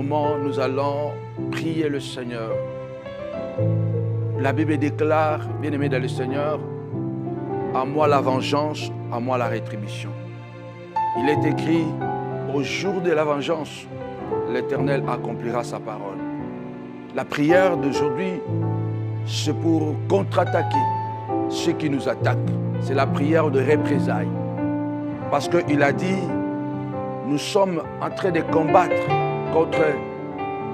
moment, nous allons prier le Seigneur. La Bible déclare, bien-aimés dans le Seigneur, à moi la vengeance, à moi la rétribution. Il est écrit, au jour de la vengeance, l'Éternel accomplira sa parole. La prière d'aujourd'hui, c'est pour contre-attaquer ceux qui nous attaquent. C'est la prière de représailles. Parce qu'il a dit, nous sommes en train de combattre contre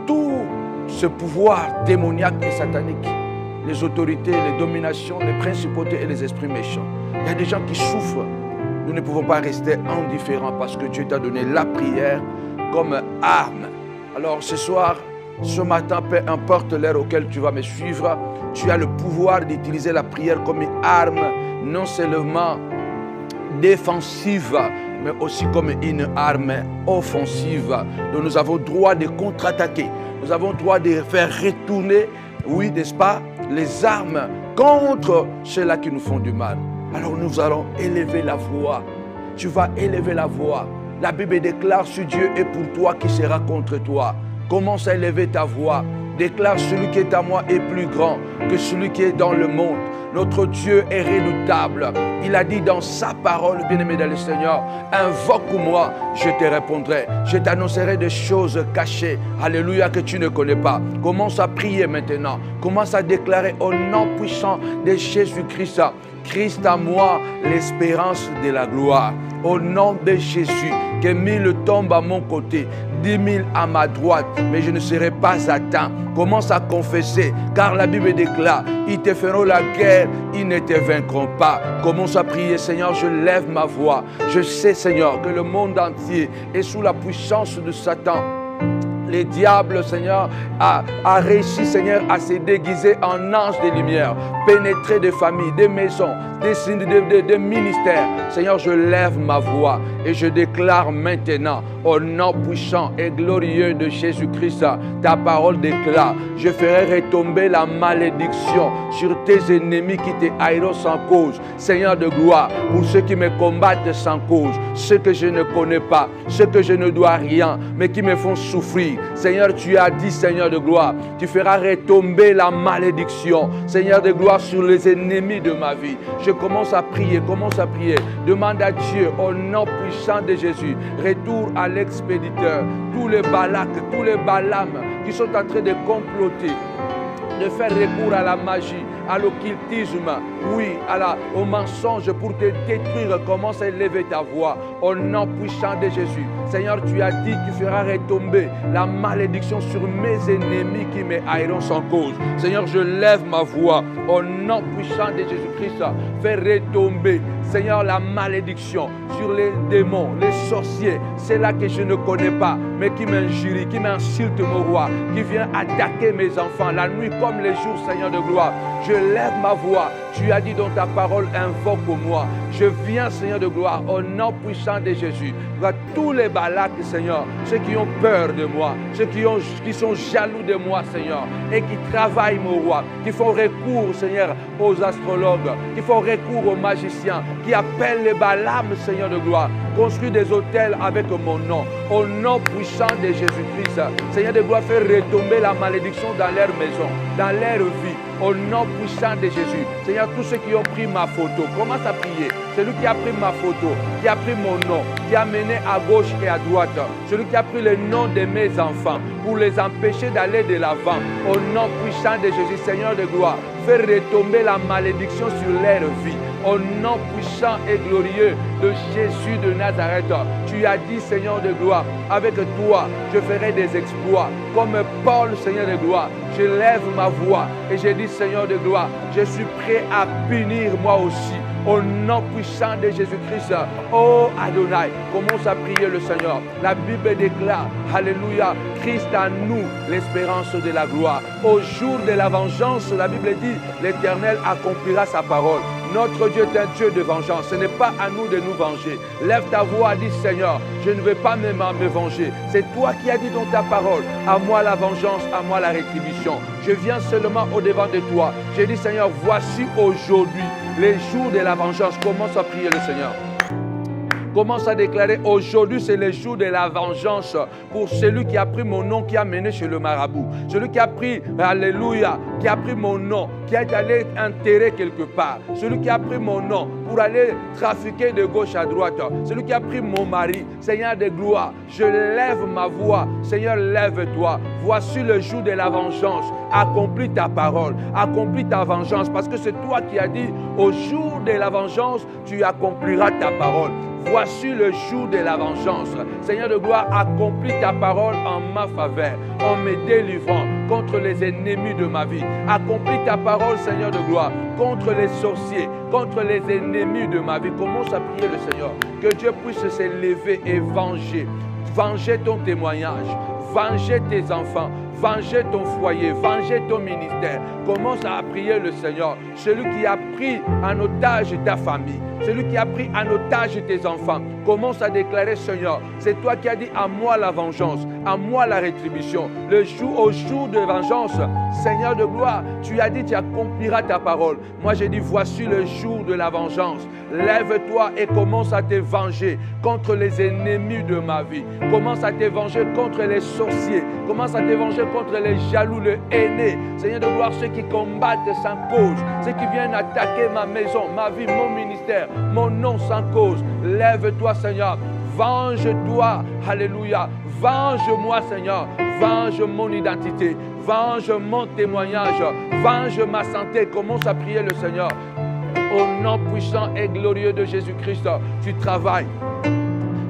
tout ce pouvoir démoniaque et satanique. Les autorités, les dominations, les principautés et les esprits méchants. Il y a des gens qui souffrent. Nous ne pouvons pas rester indifférents parce que Dieu t'a donné la prière comme arme. Alors ce soir, ce matin, peu importe l'heure auquel tu vas me suivre, tu as le pouvoir d'utiliser la prière comme une arme, non seulement défensive, mais aussi comme une arme offensive. Donc nous avons le droit de contre-attaquer. Nous avons le droit de faire retourner, oui, n'est-ce pas, les armes contre ceux-là qui nous font du mal. Alors nous allons élever la voix. Tu vas élever la voix. La Bible déclare, si Dieu est pour toi, qui sera contre toi? Commence à élever ta voix. Déclare, celui qui est à moi est plus grand que celui qui est dans le monde. Notre Dieu est redoutable. Il a dit dans sa parole, bien-aimé dans le Seigneur, invoque-moi, je te répondrai. Je t'annoncerai des choses cachées, alléluia, que tu ne connais pas. Commence à prier maintenant. Commence à déclarer au nom puissant de Jésus-Christ. Christ à moi, l'espérance de la gloire. Au nom de Jésus, que 1000 tombent à mon côté, 10 000 à ma droite, mais je ne serai pas atteint. Commence à confesser, car la Bible déclare, ils te feront la guerre, ils ne te vaincront pas. Commence à prier, Seigneur, je lève ma voix. Je sais, Seigneur, que le monde entier est sous la puissance de Satan. Le diable, Seigneur, a réussi, Seigneur, à se déguiser en ange de lumière, pénétrer des familles, des maisons, des ministères. Seigneur, je lève ma voix et je déclare maintenant, au nom puissant et glorieux de Jésus-Christ, ta parole déclare, je ferai retomber la malédiction sur tes ennemis qui te haïront sans cause. Seigneur de gloire, pour ceux qui me combattent sans cause, ceux que je ne connais pas, ceux que je ne dois rien, mais qui me font souffrir. Seigneur, tu as dit, Seigneur de gloire, tu feras retomber la malédiction, Seigneur de gloire, sur les ennemis de ma vie. Je commence à prier, demande à Dieu, au nom puissant de Jésus, retour à l'expéditeur, tous les Balak, tous les Balaam qui sont en train de comploter, de faire recours à la magie, à l'occultisme, oui, au mensonge pour te détruire. Commence à élever ta voix au nom puissant de Jésus. Seigneur, tu as dit que tu feras retomber la malédiction sur mes ennemis qui me haïront sans cause. Seigneur, je lève ma voix au nom puissant de Jésus-Christ. Fais retomber, Seigneur, la malédiction sur les démons, les sorciers, ceux-là que je ne connais pas, mais qui m'injurient, qui m'insultent, mon roi, qui vient attaquer mes enfants la nuit comme les jours, Seigneur de gloire. Je lève ma voix. Tu as dit dans ta parole, invoque-moi. Je viens, Seigneur de gloire, au nom puissant de Jésus. Vois tous les Balak, Seigneur, ceux qui ont peur de moi, ceux qui sont jaloux de moi, Seigneur, et qui travaillent, mon roi, qui font recours, Seigneur, aux astrologues, qui font recours aux magiciens, qui appellent les Balaam, Seigneur de gloire, construis des hôtels avec mon nom, au nom puissant de Jésus-Christ. Seigneur de gloire, fais retomber la malédiction dans leur maison, dans leur vie, au nom puissant de Jésus. Seigneur, tous ceux qui ont pris ma photo, commence à prier. Celui qui a pris ma photo, qui a pris mon nom, qui a mené à gauche et à droite, celui qui a pris le nom de mes enfants pour les empêcher d'aller de l'avant, au nom puissant de Jésus, Seigneur de gloire, fais retomber la malédiction sur leur vie. Au nom puissant et glorieux de Jésus de Nazareth, tu as dit, Seigneur de gloire, avec toi, je ferai des exploits. Comme Paul, Seigneur de gloire, je lève ma voix et je dis, Seigneur de gloire, je suis prêt à punir moi aussi. Au nom puissant de Jésus-Christ, oh Adonai, commence à prier le Seigneur. La Bible déclare, alléluia, Christ en nous, l'espérance de la gloire. Au jour de la vengeance, la Bible dit, l'Éternel accomplira sa parole. Notre Dieu est un Dieu de vengeance. Ce n'est pas à nous de nous venger. Lève ta voix, dis Seigneur, je ne vais pas même me venger. C'est toi qui as dit dans ta parole, à moi la vengeance, à moi la rétribution. Je viens seulement au-devant de toi. J'ai dit Seigneur, voici aujourd'hui les jours de la vengeance. Commence à prier le Seigneur. Commence à déclarer, aujourd'hui c'est le jour de la vengeance pour celui qui a pris mon nom, qui a mené chez le marabout. Celui qui a pris, alléluia, qui a pris mon nom, qui est allé enterrer quelque part. Celui qui a pris mon nom pour aller trafiquer de gauche à droite. Celui qui a pris mon mari, Seigneur de gloire, je lève ma voix. Seigneur, lève-toi. Voici le jour de la vengeance. Accomplis ta parole, accomplis ta vengeance, parce que c'est toi qui as dit, au jour de la vengeance, tu accompliras ta parole. Voici le jour de la vengeance. Seigneur de gloire, accomplis ta parole en ma faveur, en me délivrant contre les ennemis de ma vie. Accomplis ta parole, Seigneur de gloire, contre les sorciers, contre les ennemis de ma vie. Commence à prier le Seigneur, que Dieu puisse s'élever et venger. Venger ton témoignage, venger tes enfants, venger ton foyer, venger ton ministère. Commence à prier le Seigneur, celui qui a pris en otage ta famille, celui qui a pris en otage tes enfants. Commence à déclarer, Seigneur, c'est toi qui as dit, à moi la vengeance, à moi la rétribution. Au jour de vengeance, Seigneur de gloire, tu as dit, tu accompliras ta parole. Moi j'ai dit, voici le jour de la vengeance. Lève-toi et commence à te venger contre les ennemis de ma vie. Commence à te venger contre les sorciers. Commence à te venger contre les jaloux, les haineux. Seigneur de gloire, ceux qui combattent sans cause, ceux qui viennent attaquer ma maison, ma vie, mon ministère, mon nom sans cause. Lève-toi, Seigneur. Venge-toi. Alléluia. Venge-moi, Seigneur. Venge mon identité. Venge mon témoignage. Venge ma santé. Commence à prier le Seigneur. Au nom puissant et glorieux de Jésus-Christ, tu travailles.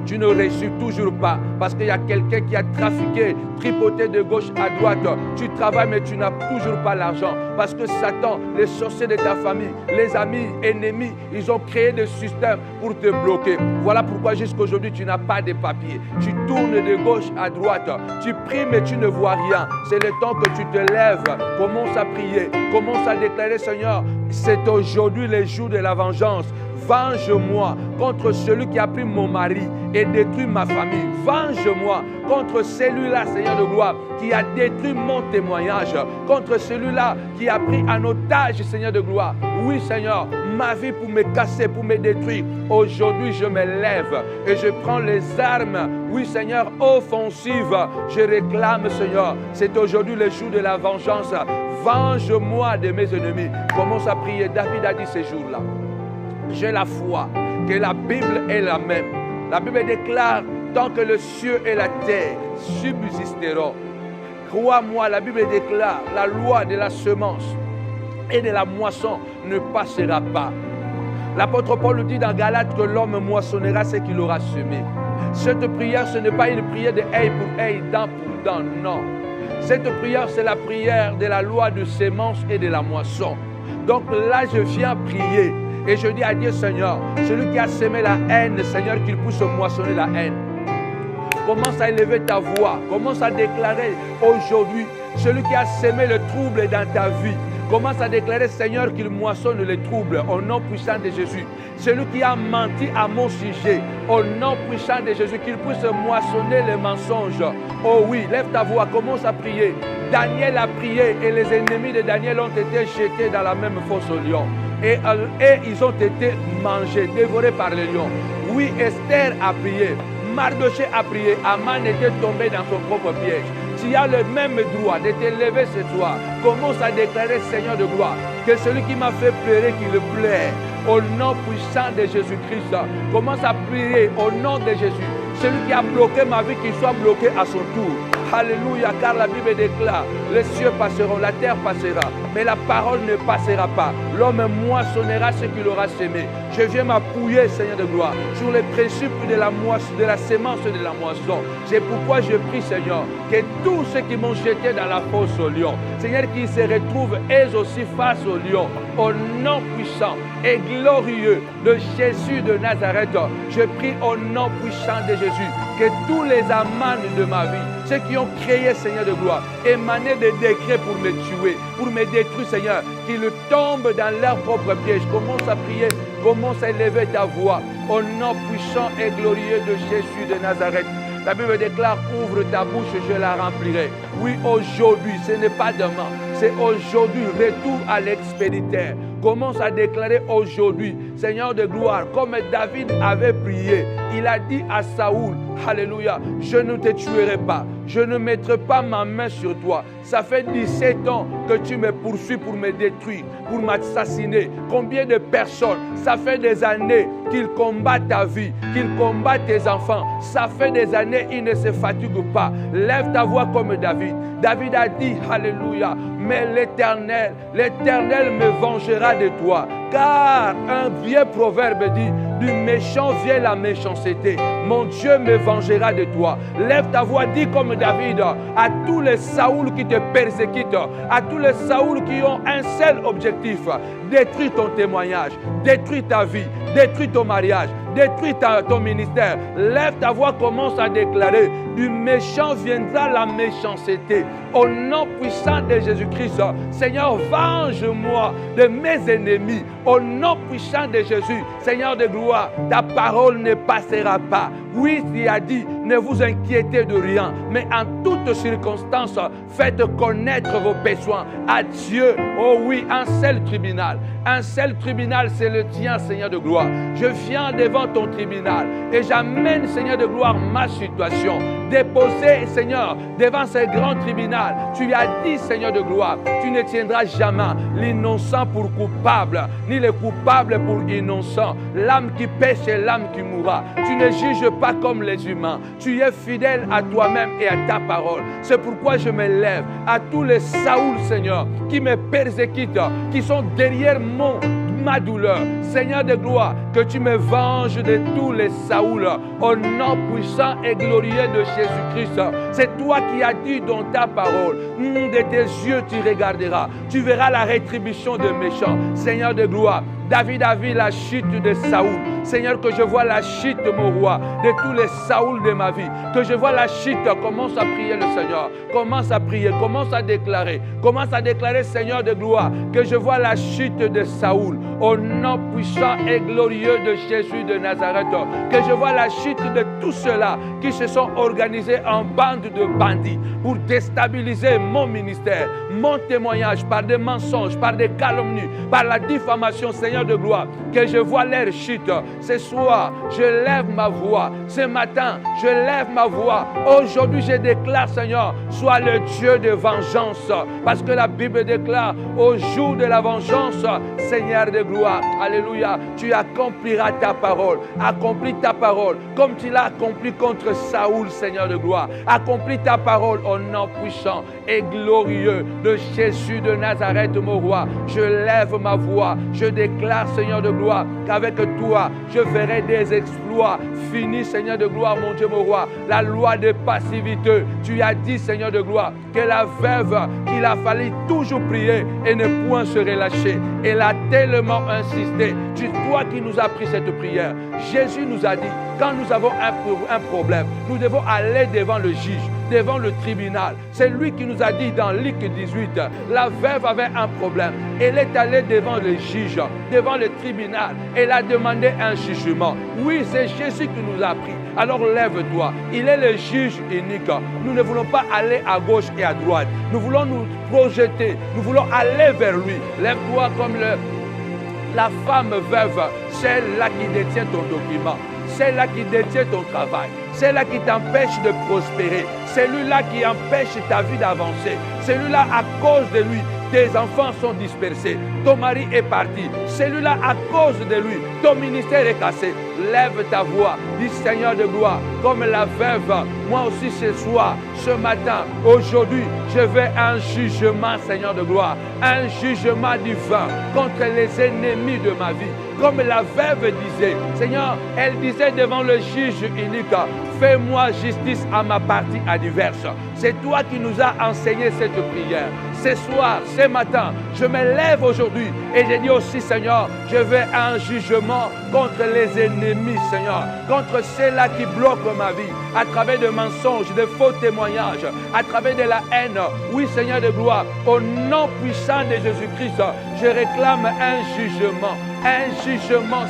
Tu ne réussis toujours pas parce qu'il y a quelqu'un qui a trafiqué, tripoté de gauche à droite. Tu travailles mais tu n'as toujours pas l'argent parce que Satan, les sorciers de ta famille, les amis, ennemis, ils ont créé des systèmes pour te bloquer. Voilà pourquoi jusqu'aujourd'hui tu n'as pas de papiers. Tu tournes de gauche à droite. Tu pries mais tu ne vois rien. C'est le temps que tu te lèves. Commence à prier. Commence à déclarer, Seigneur, c'est aujourd'hui le jour de la vengeance. Venge-moi contre celui qui a pris mon mari et détruit ma famille. Venge-moi contre celui-là, Seigneur de gloire, qui a détruit mon témoignage. Contre celui-là qui a pris en otage, Seigneur de gloire. Oui, Seigneur, ma vie pour me casser, pour me détruire. Aujourd'hui, je me lève et je prends les armes. Oui, Seigneur, offensives. Je réclame, Seigneur, c'est aujourd'hui le jour de la vengeance. Venge-moi de mes ennemis. Commence à prier. David a dit ces jours-là. J'ai la foi que la Bible est la même. La Bible déclare, tant que le ciel et la terre subsisteront. Crois-moi, la Bible déclare, la loi de la semence et de la moisson ne passera pas. L'apôtre Paul nous dit dans Galates que l'homme moissonnera ce qu'il aura semé. Cette prière, ce n'est pas une prière de œil pour œil, dent pour dent, non. Cette prière, c'est la prière de la loi de semence et de la moisson. Donc là, je viens prier. Et je dis à Dieu, Seigneur, celui qui a semé la haine, Seigneur, qu'il puisse moissonner la haine. Commence à élever ta voix. Commence à déclarer aujourd'hui, celui qui a semé le trouble dans ta vie. Commence à déclarer, Seigneur, qu'il moissonne les troubles au nom puissant de Jésus. Celui qui a menti à mon sujet, au nom puissant de Jésus, qu'il puisse moissonner les mensonges. Oh oui, lève ta voix, commence à prier. Daniel a prié et les ennemis de Daniel ont été jetés dans la même fosse au lion. Et ils ont été mangés, dévorés par les lions. Oui, Esther a prié, Mardoché a prié, Aman était tombé dans son propre piège. Tu as le même droit de te lever ce soir. Commence à déclarer, Seigneur de gloire, que celui qui m'a fait pleurer, qu'il plaire. Au nom puissant de Jésus-Christ, commence à prier au nom de Jésus. Celui qui a bloqué ma vie, qu'il soit bloqué à son tour. Alléluia, car la Bible déclare, les cieux passeront, la terre passera, mais la parole ne passera pas. L'homme moissonnera ce qu'il aura semé. Je viens m'appuyer, Seigneur de gloire, sur les principes de la sémence et de la moisson. C'est pourquoi je prie, Seigneur, que tous ceux qui m'ont jeté dans la fosse au lion, Seigneur, qu'ils se retrouvent eux aussi face au lion. Au nom puissant et glorieux de Jésus de Nazareth, je prie au nom puissant de Jésus que tous les amants de ma vie, ceux qui ont créé, Seigneur de gloire, émané des décrets pour me tuer, pour me détruire, Seigneur, qu'ils tombent dans leur propre piège. Commence à prier, commence à élever ta voix au nom puissant et glorieux de Jésus de Nazareth. La Bible déclare, ouvre ta bouche, je la remplirai. Oui, aujourd'hui, ce n'est pas demain, c'est aujourd'hui, retour à l'expéditeur. Commence à déclarer aujourd'hui, Seigneur de gloire, comme David avait prié, il a dit à Saoul, alléluia, je ne te tuerai pas, je ne mettrai pas ma main sur toi. Ça fait 17 ans que tu me poursuis pour me détruire, pour m'assassiner. Combien de personnes, ça fait des années qu'ils combattent ta vie, qu'ils combattent tes enfants. Ça fait des années, ils ne se fatiguent pas. Lève ta voix comme David. David a dit, alléluia, mais l'Éternel me vengera de toi. Car un vieux proverbe dit, du méchant vient la méchanceté. Mon Dieu me vengera de toi. Lève ta voix, dis comme David, à tous les Saoul qui te persécutent, à tous les Saoul qui ont un seul objectif, détruis ton témoignage, détruis ta vie, détruis ton mariage, détruis ton ministère. Lève ta voix, commence à déclarer, du méchant viendra la méchanceté. Au nom puissant de Jésus-Christ, Seigneur, venge-moi de mes ennemis. Au nom puissant de Jésus, Seigneur de gloire, ta parole ne passera pas. Oui, tu as dit, ne vous inquiétez de rien, mais en toutes circonstances, faites connaître vos besoins à Dieu. Oh oui, un seul tribunal. Un seul tribunal, c'est le tien, Seigneur de gloire. Je viens devant ton tribunal et j'amène, Seigneur de gloire, ma situation. Déposé, Seigneur, devant ce grand tribunal. Tu as dit, Seigneur de gloire, tu ne tiendras jamais l'innocent pour coupable, ni le coupable pour innocent. L'âme qui pêche et l'âme qui mourra. Tu ne juges pas comme les humains. Tu es fidèle à toi-même et à ta parole. C'est pourquoi je me lève à tous les Saoul, Seigneur, qui me persécutent, qui sont derrière ma douleur. Seigneur de gloire, que tu me venges de tous les Saoul au nom puissant et glorieux de Jésus-Christ. C'est toi qui as dit dans ta parole, de tes yeux tu regarderas, tu verras la rétribution des méchants. Seigneur de gloire, David a vu la chute de Saoul. Seigneur, que je vois la chute, mon roi, de tous les Saoul de ma vie. Que je vois la chute. Commence à prier le Seigneur. Commence à prier. Commence à déclarer. Commence à déclarer, Seigneur de gloire, que je vois la chute de Saoul. Au nom puissant et glorieux de Jésus de Nazareth. Que je vois la chute de tous ceux-là qui se sont organisés en bande de bandits pour déstabiliser mon ministère, mon témoignage par des mensonges, par des calomnies, par la diffamation, Seigneur de gloire. Que je vois leur chute. Ce soir, je lève ma voix. Ce matin, je lève ma voix. Aujourd'hui, je déclare, Seigneur, sois le Dieu de vengeance. Parce que la Bible déclare, au jour de la vengeance, Seigneur de gloire, alléluia, tu accompliras ta parole. Accomplis ta parole comme tu l'as accompli contre Saoul, Seigneur de gloire. Accomplis ta parole au nom puissant et glorieux de Jésus de Nazareth, mon roi. Je lève ma voix. Je déclare, Seigneur de gloire, qu'avec toi, je ferai des exploits. Finis, Seigneur de gloire, mon Dieu, mon roi, la loi de passivité. Tu as dit, Seigneur de gloire, que la veuve, qu'il a fallu toujours prier et ne point se relâcher. Elle a tellement insisté. C'est toi qui nous as pris cette prière. Jésus nous a dit, quand nous avons un problème, nous devons aller devant le juge, devant le tribunal. C'est lui qui nous a dit dans Luc 18, la veuve avait un problème. Elle est allée devant le juge, devant le tribunal. Elle a demandé un jugement. Oui, c'est Jésus qui nous a pris. Alors lève-toi. Il est le juge unique. Nous ne voulons pas aller à gauche et à droite. Nous voulons nous projeter. Nous voulons aller vers lui. Lève-toi comme la femme veuve, celle-là qui détient ton document. Celle-là qui détient ton travail, celle-là qui t'empêche de prospérer, celui-là qui empêche ta vie d'avancer, celui-là à cause de lui, tes enfants sont dispersés, ton mari est parti, celui-là à cause de lui, ton ministère est cassé. Lève ta voix, dis Seigneur de gloire, comme la veuve, moi aussi ce soir, ce matin, aujourd'hui, je veux un jugement, Seigneur de gloire, un jugement divin contre les ennemis de ma vie. Comme la veuve disait, Seigneur, elle disait devant le juge unique, fais-moi justice à ma partie adverse. C'est toi qui nous as enseigné cette prière. Ce soir, ce matin, je me lève aujourd'hui et je dis aussi, Seigneur, je veux un jugement contre les ennemis, Seigneur, contre ceux-là qui bloquent ma vie, à travers de mensonges, de faux témoignages, à travers de la haine. Oui, Seigneur de gloire, au nom puissant de Jésus-Christ, je réclame un jugement,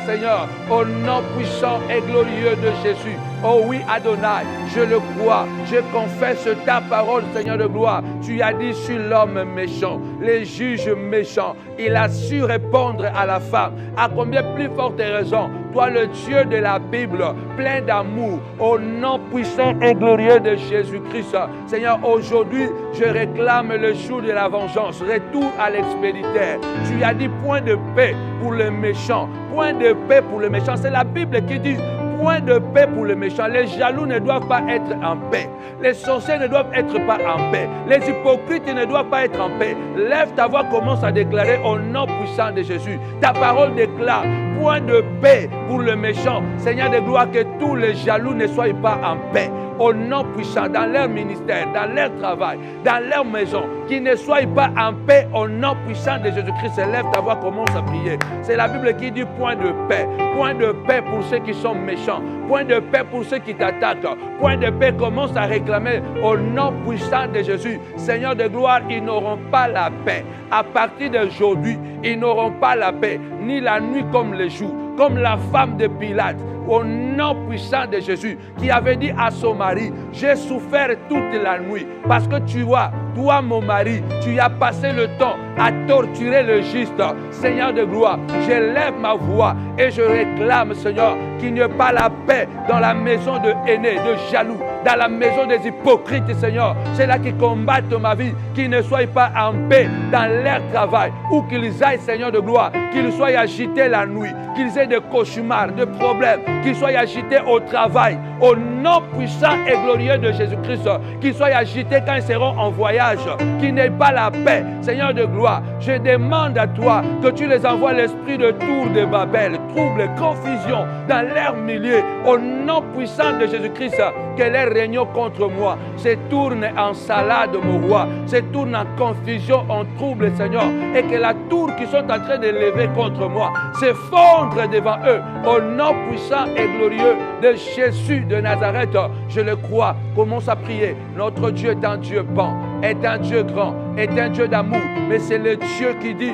Seigneur, au nom puissant et glorieux de Jésus. Oh oui, Adonai, je le crois. Je confesse ta parole, Seigneur de gloire. Tu as dit sur l'homme méchant, les juges méchants. Il a su répondre à la femme. À combien plus forte raison, toi le Dieu de la Bible, plein d'amour, au nom puissant et glorieux de Jésus-Christ. Seigneur, aujourd'hui, je réclame le jour de la vengeance. Retour à l'expéditeur. Tu as dit point de paix pour le méchant. Point de paix pour le méchant. C'est la Bible qui dit point de paix pour le méchant. Les jaloux ne doivent pas être en paix. Les sorciers ne doivent être pas en paix. Les hypocrites ne doivent pas être en paix. Lève ta voix, commence à déclarer au nom puissant de Jésus. Ta parole déclare point de paix pour le méchant. Seigneur de gloire, que tous les jaloux ne soient pas en paix. Au nom puissant, dans leur ministère, dans leur travail, dans leur maison, qu'ils ne soient pas en paix au nom puissant de Jésus-Christ. Lève ta voix, commence à prier. C'est la Bible qui dit point de paix. Point de paix pour ceux qui sont méchants. Point de paix pour ceux qui t'attaquent. Point de paix, commence à réclamer au nom puissant de Jésus. Seigneur de gloire, ils n'auront pas la paix. À partir d'aujourd'hui, ils n'auront pas la paix, ni la nuit comme le jour, comme la femme de Pilate. Au nom puissant de Jésus, qui avait dit à son mari, j'ai souffert toute la nuit, parce que tu vois, toi mon mari, tu as passé le temps à torturer le juste. Seigneur de gloire, je lève ma voix et je réclame, Seigneur, qu'il n'y ait pas la paix dans la maison de haineux, de jaloux, dans la maison des hypocrites, Seigneur. C'est là qui combattent ma vie, qu'ils ne soient pas en paix dans leur travail, où qu'ils aillent, Seigneur de gloire, qu'ils soient agités la nuit, qu'ils aient des cauchemars, des problèmes, qu'ils soient agités au travail, au nom puissant et glorieux de Jésus-Christ, qu'ils soient agités quand ils seront en voyage, qu'ils n'aient pas la paix, Seigneur de gloire. Je demande à toi que tu les envoies l'esprit de tour de Babel, trouble, confusion dans leur milieu, au nom puissant de Jésus-Christ, que les réunions contre moi se tournent en salade, mon roi, se tournent en confusion, en trouble, Seigneur, et que la tour qu'ils sont en train de lever contre moi s'effondre devant eux, au nom puissant et glorieux de Jésus de Nazareth. Je le crois. Commence à prier. Notre Dieu est un Dieu bon, est un Dieu grand, est un Dieu d'amour, mais c'est le Dieu qui dit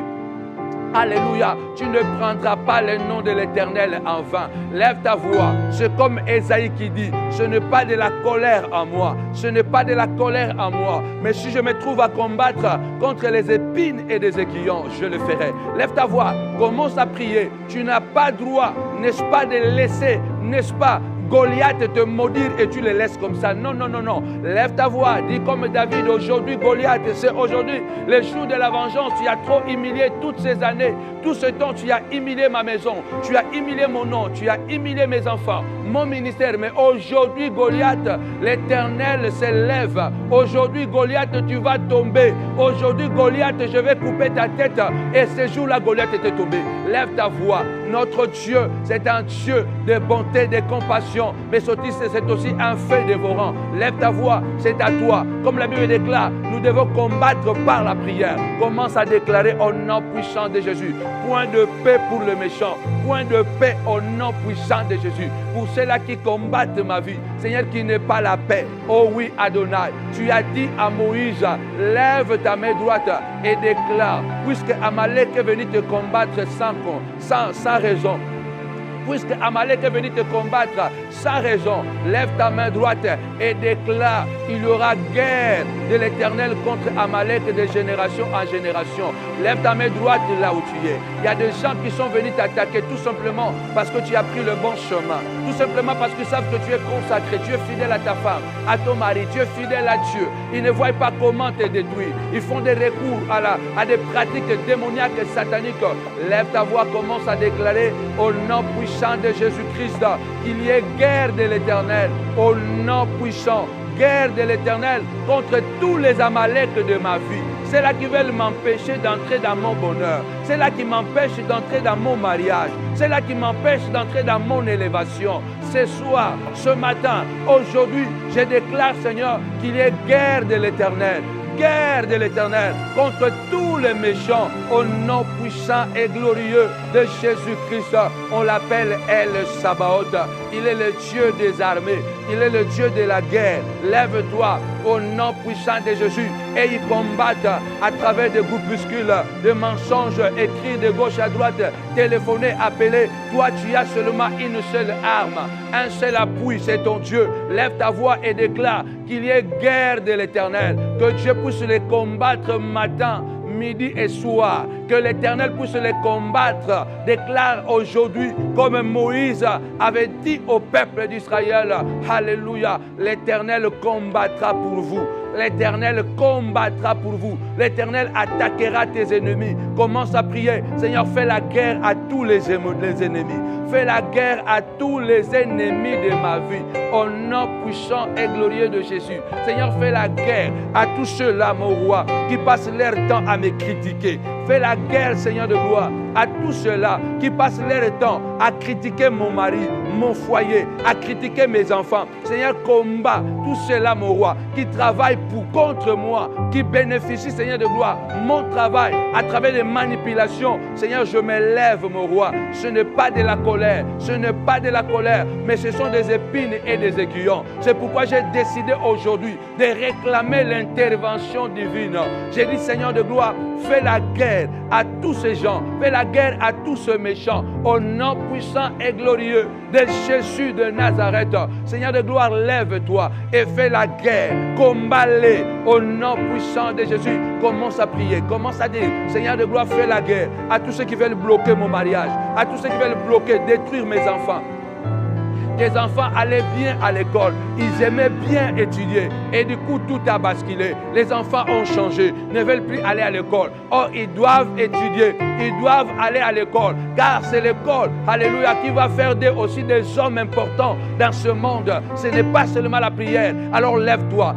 alléluia, tu ne prendras pas le nom de l'Éternel en vain. Lève ta voix. C'est comme Ésaïe qui dit, ce n'est pas de la colère en moi, ce n'est pas de la colère en moi, mais si je me trouve à combattre contre les épines et des aiguillons, je le ferai. Lève ta voix, commence à prier. Tu n'as pas droit, n'est-ce pas, de laisser, n'est-ce pas, Goliath te maudire et tu le laisses comme ça. Non, non, non, non. Lève ta voix. Dis comme David, aujourd'hui Goliath, c'est aujourd'hui le jour de la vengeance. Tu as trop humilié toutes ces années. Tout ce temps, tu as humilié ma maison. Tu as humilié mon nom. Tu as humilié mes enfants, mon ministère. Mais aujourd'hui, Goliath, l'Éternel se lève. Aujourd'hui, Goliath, tu vas tomber. Aujourd'hui, Goliath, je vais couper ta tête. Et ce jour-là, Goliath était tombé. Lève ta voix. Notre Dieu, c'est un Dieu de bonté, de compassion. Mais c'est aussi un feu dévorant. Lève ta voix, c'est à toi. Comme la Bible déclare, nous devons combattre par la prière. Commence à déclarer au nom puissant de Jésus. Point de paix pour le méchant. Point de paix au nom puissant de Jésus. Pour ceux-là qui combattent ma vie. Seigneur, qui n'est pas la paix. Oh oui, Adonai, tu as dit à Moïse, lève ta main droite et déclare, puisque Amalek est venu te combattre sans raison. Puisque Amalek est venu te combattre sans raison, lève ta main droite et déclare, il y aura guerre de l'Éternel contre Amalek de génération en génération. Lève ta main droite là où tu es. Il y a des gens qui sont venus t'attaquer tout simplement parce que tu as pris le bon chemin. Tout simplement parce qu'ils savent que tu es consacré, tu es fidèle à ta femme, à ton mari, tu es fidèle à Dieu. Ils ne voient pas comment te détruire. Ils font des recours à des pratiques démoniaques et sataniques. Lève ta voix, commence à déclarer au nom puissant de Jésus-Christ qu'il y ait guerre de l'Éternel, au nom puissant, guerre de l'Éternel contre tous les Amaleks de ma vie. C'est là qui veulent m'empêcher d'entrer dans mon bonheur. C'est là qui m'empêche d'entrer dans mon mariage. C'est là qui m'empêche d'entrer dans mon élévation. Ce soir, ce matin, aujourd'hui, je déclare, Seigneur, qu'il y ait guerre de l'Éternel. Guerre de l'Éternel contre tous les méchants au nom puissant et glorieux de Jésus-Christ. On l'appelle El Sabaoth. Il est le Dieu des armées. Il est le Dieu de la guerre. Lève-toi au nom puissant de Jésus et ils combattent à travers des groupuscules, de mensonges écrits de gauche à droite, téléphonés, appelés. Toi, tu as seulement une seule arme, un seul appui, c'est ton Dieu. Lève ta voix et déclare qu'il y ait guerre de l'Éternel, que Dieu puisse les combattre matin, midi et soir, que l'Éternel puisse les combattre. Déclare aujourd'hui, comme Moïse avait dit au peuple d'Israël, alléluia, l'Éternel combattra pour vous. L'Éternel combattra pour vous. L'Éternel attaquera tes ennemis. Commence à prier. Seigneur, fais la guerre à tous les ennemis. Fais la guerre à tous les ennemis de ma vie. Au nom puissant et glorieux de Jésus. Seigneur, fais la guerre à tous ceux-là, mon roi, qui passent leur temps à me critiquer. Fais la guerre, Seigneur de gloire, à tous ceux-là qui passent leur temps à critiquer mon mari, mon foyer, à critiquer mes enfants. Seigneur, combat tous ceux-là, mon roi, qui travaillent contre moi, qui bénéficient, Seigneur de gloire, mon travail à travers des manipulations. Seigneur, je me lève, mon roi. Ce n'est pas de la colère, ce n'est pas de la colère, mais ce sont des épines et des aiguillons. C'est pourquoi j'ai décidé aujourd'hui de réclamer l'intervention divine. J'ai dit, Seigneur de gloire, fais la guerre à tous ces gens, fais la guerre à tous ces méchants, au nom puissant et glorieux de Jésus de Nazareth. Seigneur de gloire, lève-toi et fais la guerre, combat-les au nom puissant de Jésus. Commence à prier, commence à dire, Seigneur de gloire, fais la guerre à tous ceux qui veulent bloquer mon mariage, à tous ceux qui veulent bloquer, détruire mes enfants. Tes enfants allaient bien à l'école, ils aimaient bien étudier et du coup tout a basculé. Les enfants ont changé, ne veulent plus aller à l'école. Or ils doivent étudier, ils doivent aller à l'école car c'est l'école, alléluia, qui va faire aussi des hommes importants dans ce monde. Ce n'est pas seulement la prière. Alors lève-toi,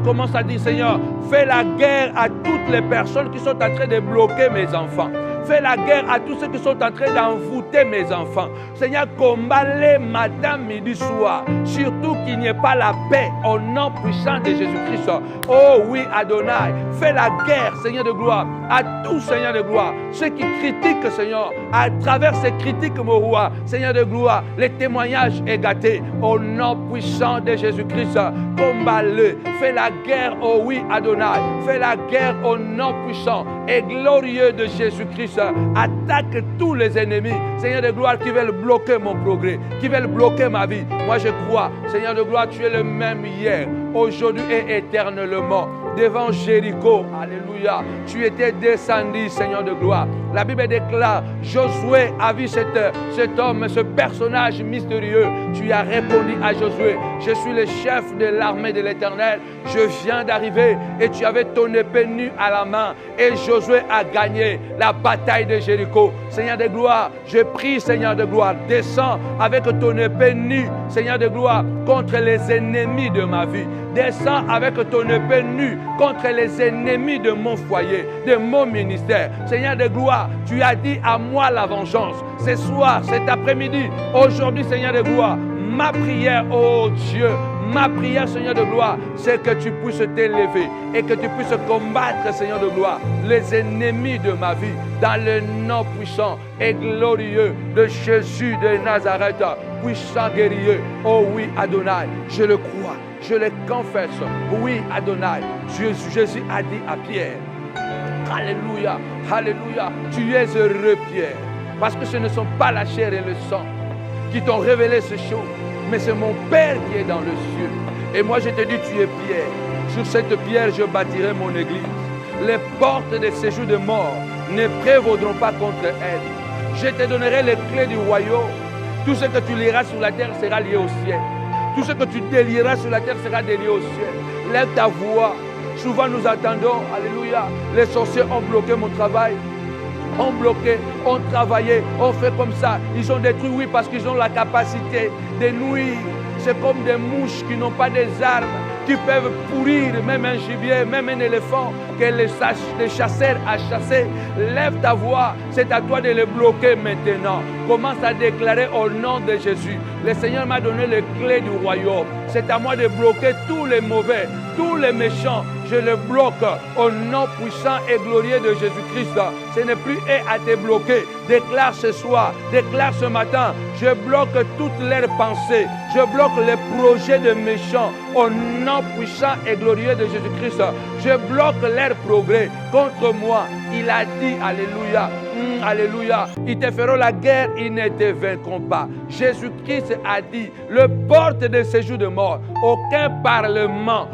commence à dire, Seigneur, fais la guerre à toutes les personnes qui sont en train de bloquer mes enfants. Fais la guerre à tous ceux qui sont en train d'envoûter mes enfants. Seigneur, combat-les matin, midi, soir. Surtout qu'il n'y ait pas la paix au nom puissant de Jésus-Christ. Oh oui, Adonai, fais la guerre, Seigneur de gloire, à tous, Seigneur de gloire. Ceux qui critiquent, Seigneur, à travers ces critiques, mon roi, Seigneur de gloire, les témoignages est gâté. Au nom puissant de Jésus-Christ, combat-le. Fais la guerre, oh oui, Adonai. Fais la guerre au nom puissant et glorieux de Jésus-Christ. Attaque tous les ennemis, Seigneur de gloire, qui veulent bloquer mon progrès, qui veulent bloquer ma vie. Moi je crois, Seigneur de gloire, tu es le même hier, aujourd'hui et éternellement. Devant Jéricho, alléluia, tu étais descendu, Seigneur de gloire. La Bible déclare, Josué a vu cet homme, ce personnage mystérieux. Tu as répondu à Josué, je suis le chef de l'armée de l'Éternel, je viens d'arriver et tu avais ton épée nue à la main et Josué a gagné la bataille de Jéricho. Seigneur de gloire, je prie, Seigneur de gloire, descends avec ton épée nue, Seigneur de gloire, contre les ennemis de ma vie. Descends avec ton épée nue contre les ennemis de mon foyer, de mon ministère. Seigneur de gloire, tu as dit à moi la vengeance. Ce soir, cet après-midi, aujourd'hui, Seigneur de gloire, ma prière, oh Dieu, ma prière, Seigneur de gloire, c'est que tu puisses t'élever et que tu puisses combattre, Seigneur de gloire, les ennemis de ma vie, dans le nom puissant et glorieux de Jésus de Nazareth, puissant guerrier. Oh oui, Adonai, je le crois. Je le confesse, oui Adonai, Jésus a dit à Pierre, alléluia, alléluia, tu es heureux Pierre, parce que ce ne sont pas la chair et le sang qui t'ont révélé ces choses, mais c'est mon Père qui est dans le ciel. Et moi je te dis, tu es Pierre, sur cette pierre je bâtirai mon église, les portes des séjours de mort ne prévaudront pas contre elle. Je te donnerai les clés du royaume, tout ce que tu liras sur la terre sera lié au ciel. Tout ce que tu délieras sur la terre sera délié au ciel. Lève ta voix. Souvent nous attendons, alléluia, les sorciers ont bloqué mon travail, ont bloqué, ont travaillé, ont fait comme ça. Ils ont détruit, oui, parce qu'ils ont la capacité de nuire. C'est comme des mouches qui n'ont pas des armes, qui peuvent pourrir même un gibier, même un éléphant que les chasseurs a chassé. Lève ta voix, c'est à toi de les bloquer maintenant. Commence à déclarer au nom de Jésus. Le Seigneur m'a donné les clés du royaume. C'est à moi de bloquer tous les mauvais, tous les méchants. je le bloque au nom puissant et glorieux de Jésus-Christ. Ce n'est plus à te bloquer. Déclare ce soir, déclare ce matin, je bloque toutes leurs pensées, je bloque les projets de méchants au nom puissant et glorieux de Jésus-Christ. Je bloque leur progrès contre moi. Il a dit, alléluia, alléluia, ils te feront la guerre, ils ne te vaincront pas. Jésus-Christ a dit, le porte de séjour de mort. Aucun parlement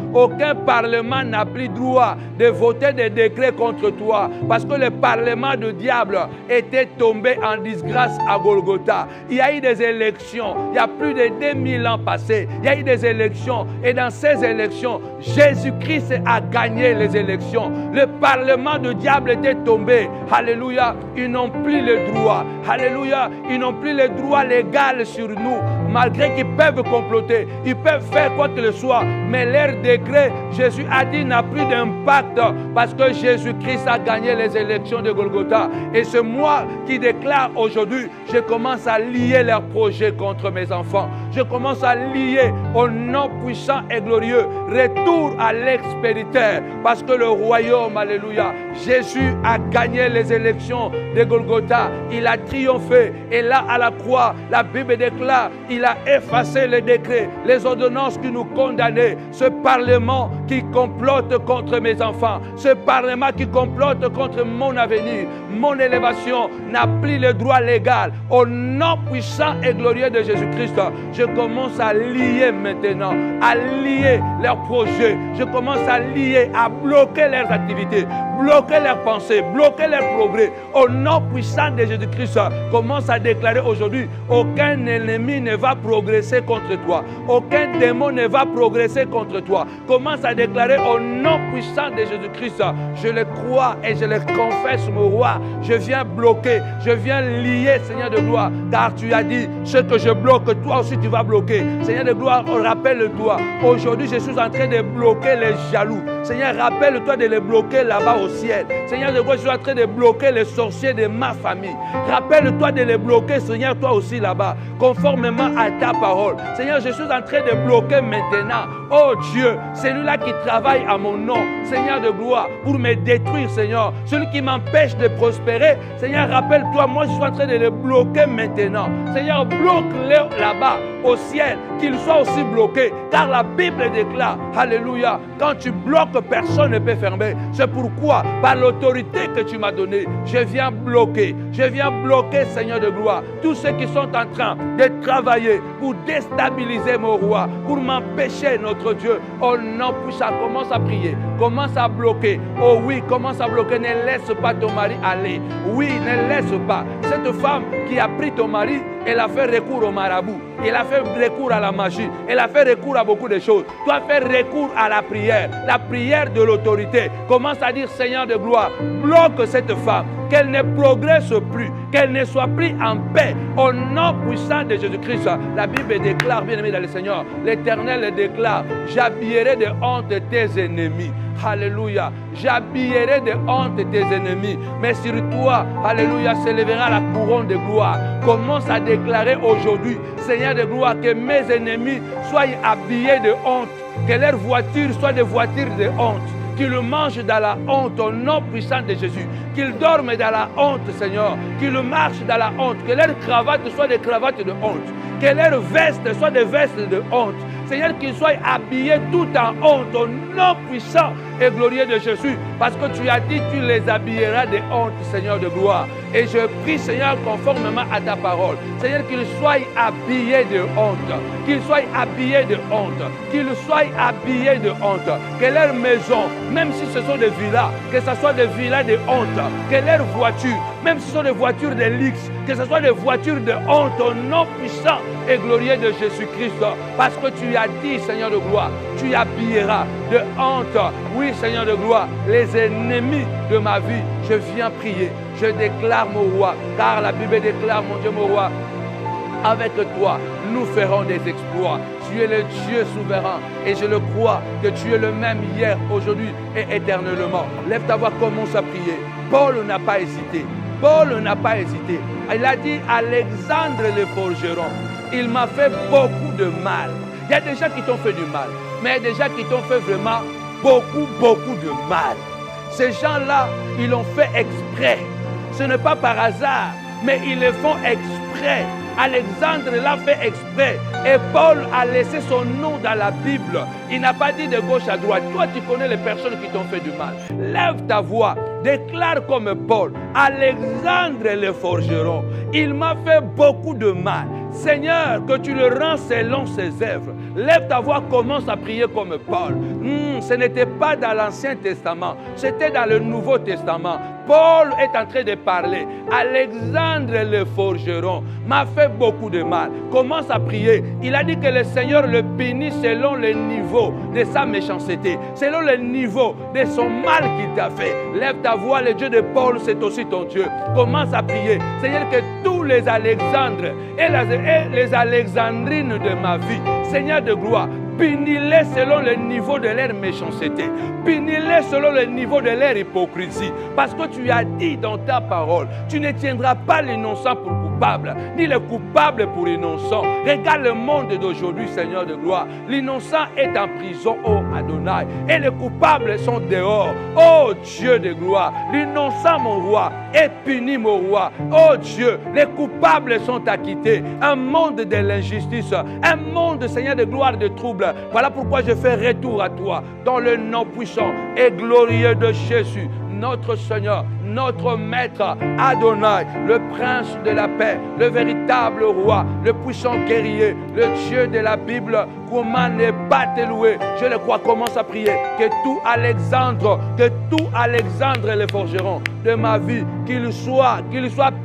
n'a plus droit de voter des décrets contre toi. Parce que le parlement du diable était tombé en disgrâce à Golgotha. Il y a eu des élections. Il y a plus de 2000 ans passés. Il y a eu des élections. Et dans ces élections, Jésus-Christ a gagné les élections. Le parlement du diable était tombé. Alléluia. Ils n'ont plus le droit. Alléluia. Ils n'ont plus le droit légal sur nous. Malgré qu'ils peuvent comploter, ils peuvent faire quoi que ce soit, mais leur décret, Jésus a dit, n'a plus d'impact parce que Jésus-Christ a gagné les élections de Golgotha. Et c'est moi qui déclare aujourd'hui, je commence à lier leurs projets contre mes enfants. Je commence à lier au nom puissant et glorieux, retour à l'expéditeur, parce que le royaume, alléluia, Jésus a gagné les élections de Golgotha. Il a triomphé. Et là, à la croix, la Bible déclare, il a effacé les décrets, les ordonnances qui nous condamnaient. Ce parlement qui complote contre mes enfants, ce parlement qui complote contre mon avenir, mon élévation, n'a plus le droit légal. Au nom puissant et glorieux de Jésus-Christ, je commence à lier maintenant, à lier leurs projets. Je commence à lier, à bloquer leurs activités, bloquer leurs pensées, bloquer leurs progrès. Au nom puissant de Jésus-Christ, commence à déclarer aujourd'hui, aucun ennemi ne va progresser contre toi. Aucun démon ne va progresser contre toi. Commence à déclarer au nom puissant de Jésus-Christ. Je le crois et je le confesse, mon roi. Je viens bloquer, je viens lier, Seigneur de gloire, car tu as dit, ce que je bloque, toi aussi tu vas bloquer. Seigneur de gloire, rappelle-toi, aujourd'hui je suis en train de bloquer les jaloux. Seigneur, rappelle-toi de les bloquer là-bas au ciel. Seigneur de gloire, je suis en train de bloquer les sorciers de ma famille. Rappelle-toi de les bloquer, Seigneur, toi aussi là-bas, conformément à ta parole. Seigneur, je suis en train de bloquer maintenant, oh Dieu, celui-là qui travaille à mon nom, Seigneur de gloire, pour me détruire, Seigneur, celui qui m'empêche de prospérer. Seigneur, rappelle-toi, moi je suis en train de les bloquer maintenant. Seigneur, bloque-les là-bas au ciel, qu'ils soient aussi bloqués, car la Bible déclare, alléluia, quand tu bloques, personne ne peut fermer. C'est pourquoi, par l'autorité que tu m'as donnée, je viens bloquer, Seigneur de gloire, tous ceux qui sont en train de travailler pour déstabiliser mon roi, pour m'empêcher, notre Dieu. Oh non, puissant, commence à prier, commence à bloquer. Oh oui, commence à bloquer, ne laisse pas ton mari aller. Oui, ne laisse pas. Cette femme qui a pris ton mari, elle a fait recours au marabout, elle a fait recours à la magie, elle a fait recours à beaucoup de choses. Toi, fais recours à la prière de l'autorité. Commence à dire, Seigneur de gloire, bloque cette femme, qu'elle ne progresse plus, qu'elle ne soit plus en paix. Au nom puissant de Jésus-Christ, la Bible déclare, bien-aimé dans le Seigneur, l'Éternel déclare, j'habillerai de honte tes ennemis. Alléluia. J'habillerai de honte tes ennemis. Mais sur toi, alléluia, s'élèvera la couronne de gloire. Commence à déclarer aujourd'hui, Seigneur de gloire, que mes ennemis soient habillés de honte. Que leurs voitures soient des voitures de honte. Qu'ils mangent dans la honte au nom puissant de Jésus. Qu'ils dorment dans la honte, Seigneur. Qu'ils marchent dans la honte. Que leurs cravates soient des cravates de honte. Que leurs vestes soient des vestes de honte. Seigneur, qu'ils soient habillés tout en honte au nom puissant et glorieux de Jésus. Parce que tu as dit, tu les habilleras de honte, Seigneur de gloire. Et je prie, Seigneur, conformément à ta parole. Seigneur, qu'ils soient habillés de honte. Qu'ils soient habillés de honte. Qu'ils soient habillés de honte. Que leur maison, même si ce sont des villas, que ce soit des villas de honte. Que leurs voitures, même si ce sont des voitures de luxe, que ce soit des voitures de honte au nom puissant et glorieux de Jésus-Christ. Parce que tu as dit, Seigneur de gloire, tu habilleras de honte, oui, Seigneur de gloire, les ennemis de ma vie. Je viens prier, je déclare mon roi, car la Bible déclare, mon Dieu, mon roi, avec toi, nous ferons des exploits. Tu es le Dieu souverain et je le crois que tu es le même hier, aujourd'hui et éternellement. Lève ta voix, commence à prier. Paul n'a pas hésité. Paul n'a pas hésité. Il a dit, Alexandre le forgeron, il m'a fait beaucoup de mal. Il y a des gens qui t'ont fait du mal, mais il y a des gens qui t'ont fait vraiment beaucoup de mal. Ces gens-là, ils l'ont fait exprès. Ce n'est pas par hasard, mais ils le font exprès. Alexandre l'a fait exprès. Et Paul a laissé son nom dans la Bible. Il n'a pas dit de gauche à droite. Toi, tu connais les personnes qui t'ont fait du mal. Lève ta voix. Déclare comme Paul. Alexandre le forgeron. Il m'a fait beaucoup de mal. Seigneur, que tu le rends selon ses œuvres. Lève ta voix, commence à prier comme Paul. Ce n'était pas dans l'Ancien Testament, c'était dans le Nouveau Testament. Paul est en train de parler. Alexandre le forgeron m'a fait beaucoup de mal. Commence à prier. Il a dit que le Seigneur le punit selon le niveau de sa méchanceté, selon le niveau de son mal qu'il t'a fait. Lève ta voix, le Dieu de Paul, c'est aussi ton Dieu. Commence à prier. Seigneur, que tous les Alexandres et les Alexandrines de ma vie, Seigneur de gloire, punis-les selon le niveau de leur méchanceté. Punis-les selon le niveau de leur hypocrisie. Parce que tu as dit dans ta parole, tu ne tiendras pas l'innocent pour coupable, ni le coupable pour innocent. Regarde le monde d'aujourd'hui, Seigneur de gloire. L'innocent est en prison, oh Adonai, et les coupables sont dehors. Oh Dieu de gloire, l'innocent, mon roi, est puni, mon roi. Oh Dieu, les coupables sont acquittés. Un monde de l'injustice, un monde, Seigneur de gloire, de trouble. Voilà pourquoi je fais retour à toi dans le nom puissant et glorieux de Jésus, notre Seigneur, notre Maître Adonai, le Prince de la paix, le véritable roi, le puissant guerrier, le Dieu de la Bible. Comment ne pas te louer? Je le crois, commence à prier. Que tout Alexandre le forgeron de ma vie, qu'il soit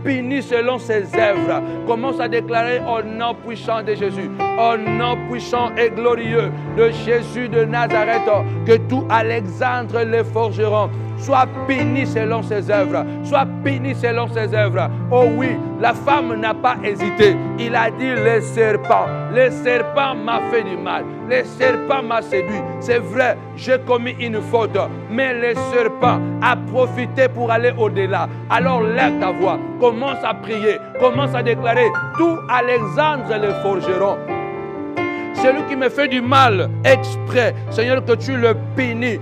puni selon ses œuvres. Commence à déclarer au nom puissant de Jésus, au nom puissant et glorieux de Jésus de Nazareth, que tout Alexandre le forgeron soit puni selon ses œuvres, soit puni selon ses œuvres. Oh oui, la femme n'a pas hésité. Il a dit le serpent m'a fait du mal, le serpent m'a séduit. C'est vrai, j'ai commis une faute, mais le serpent a profité pour aller au-delà. Alors lève ta voix, commence à prier, commence à déclarer tout Alexandre le forgeron. Celui qui me fait du mal exprès, Seigneur, que tu le punis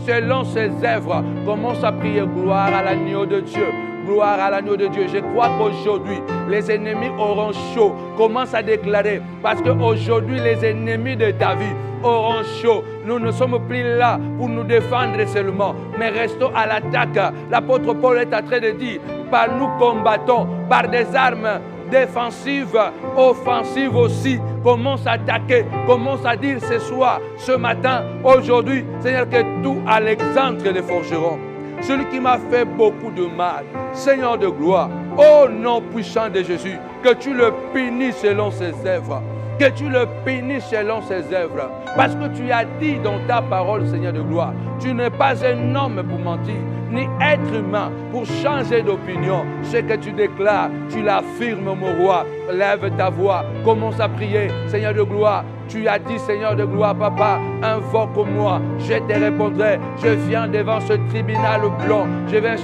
selon ses œuvres. Commence à prier, gloire à l'agneau de Dieu. Gloire à l'agneau de Dieu. Je crois qu'aujourd'hui, les ennemis auront chaud. Commence à déclarer, parce qu'aujourd'hui, les ennemis de ta vie auront chaud. Nous ne sommes plus là pour nous défendre seulement, mais restons à l'attaque. L'apôtre Paul est en train de dire, par nous combattons, par des armes défensive, offensive aussi. Commence à attaquer, commence à dire ce soir, ce matin, aujourd'hui, Seigneur, que tout Alexandre le forgeron, celui qui m'a fait beaucoup de mal, Seigneur de gloire, au nom puissant de Jésus, que tu le punis selon ses œuvres. Que tu le punis selon ses œuvres. Parce que tu as dit dans ta parole, Seigneur de gloire, tu n'es pas un homme pour mentir, ni être humain pour changer d'opinion. Ce que tu déclares, tu l'affirmes, mon roi. Lève ta voix, commence à prier, Seigneur de gloire. Tu as dit, Seigneur de gloire, papa, invoque-moi, je te répondrai. Je viens devant ce tribunal blanc, je viens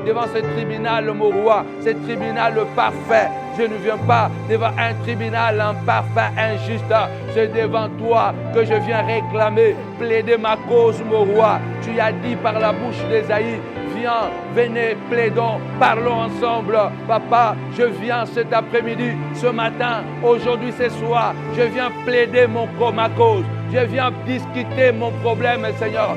devant ce tribunal, mon roi, ce tribunal parfait. Je ne viens pas devant un tribunal imparfait, injuste. C'est devant toi que je viens réclamer, plaider ma cause, mon roi. Tu as dit par la bouche d'Ésaïe, viens, venez, plaidons, parlons ensemble. Papa, je viens cet après-midi, ce matin, aujourd'hui, ce soir, je viens plaider ma cause. Je viens discuter mon problème, Seigneur.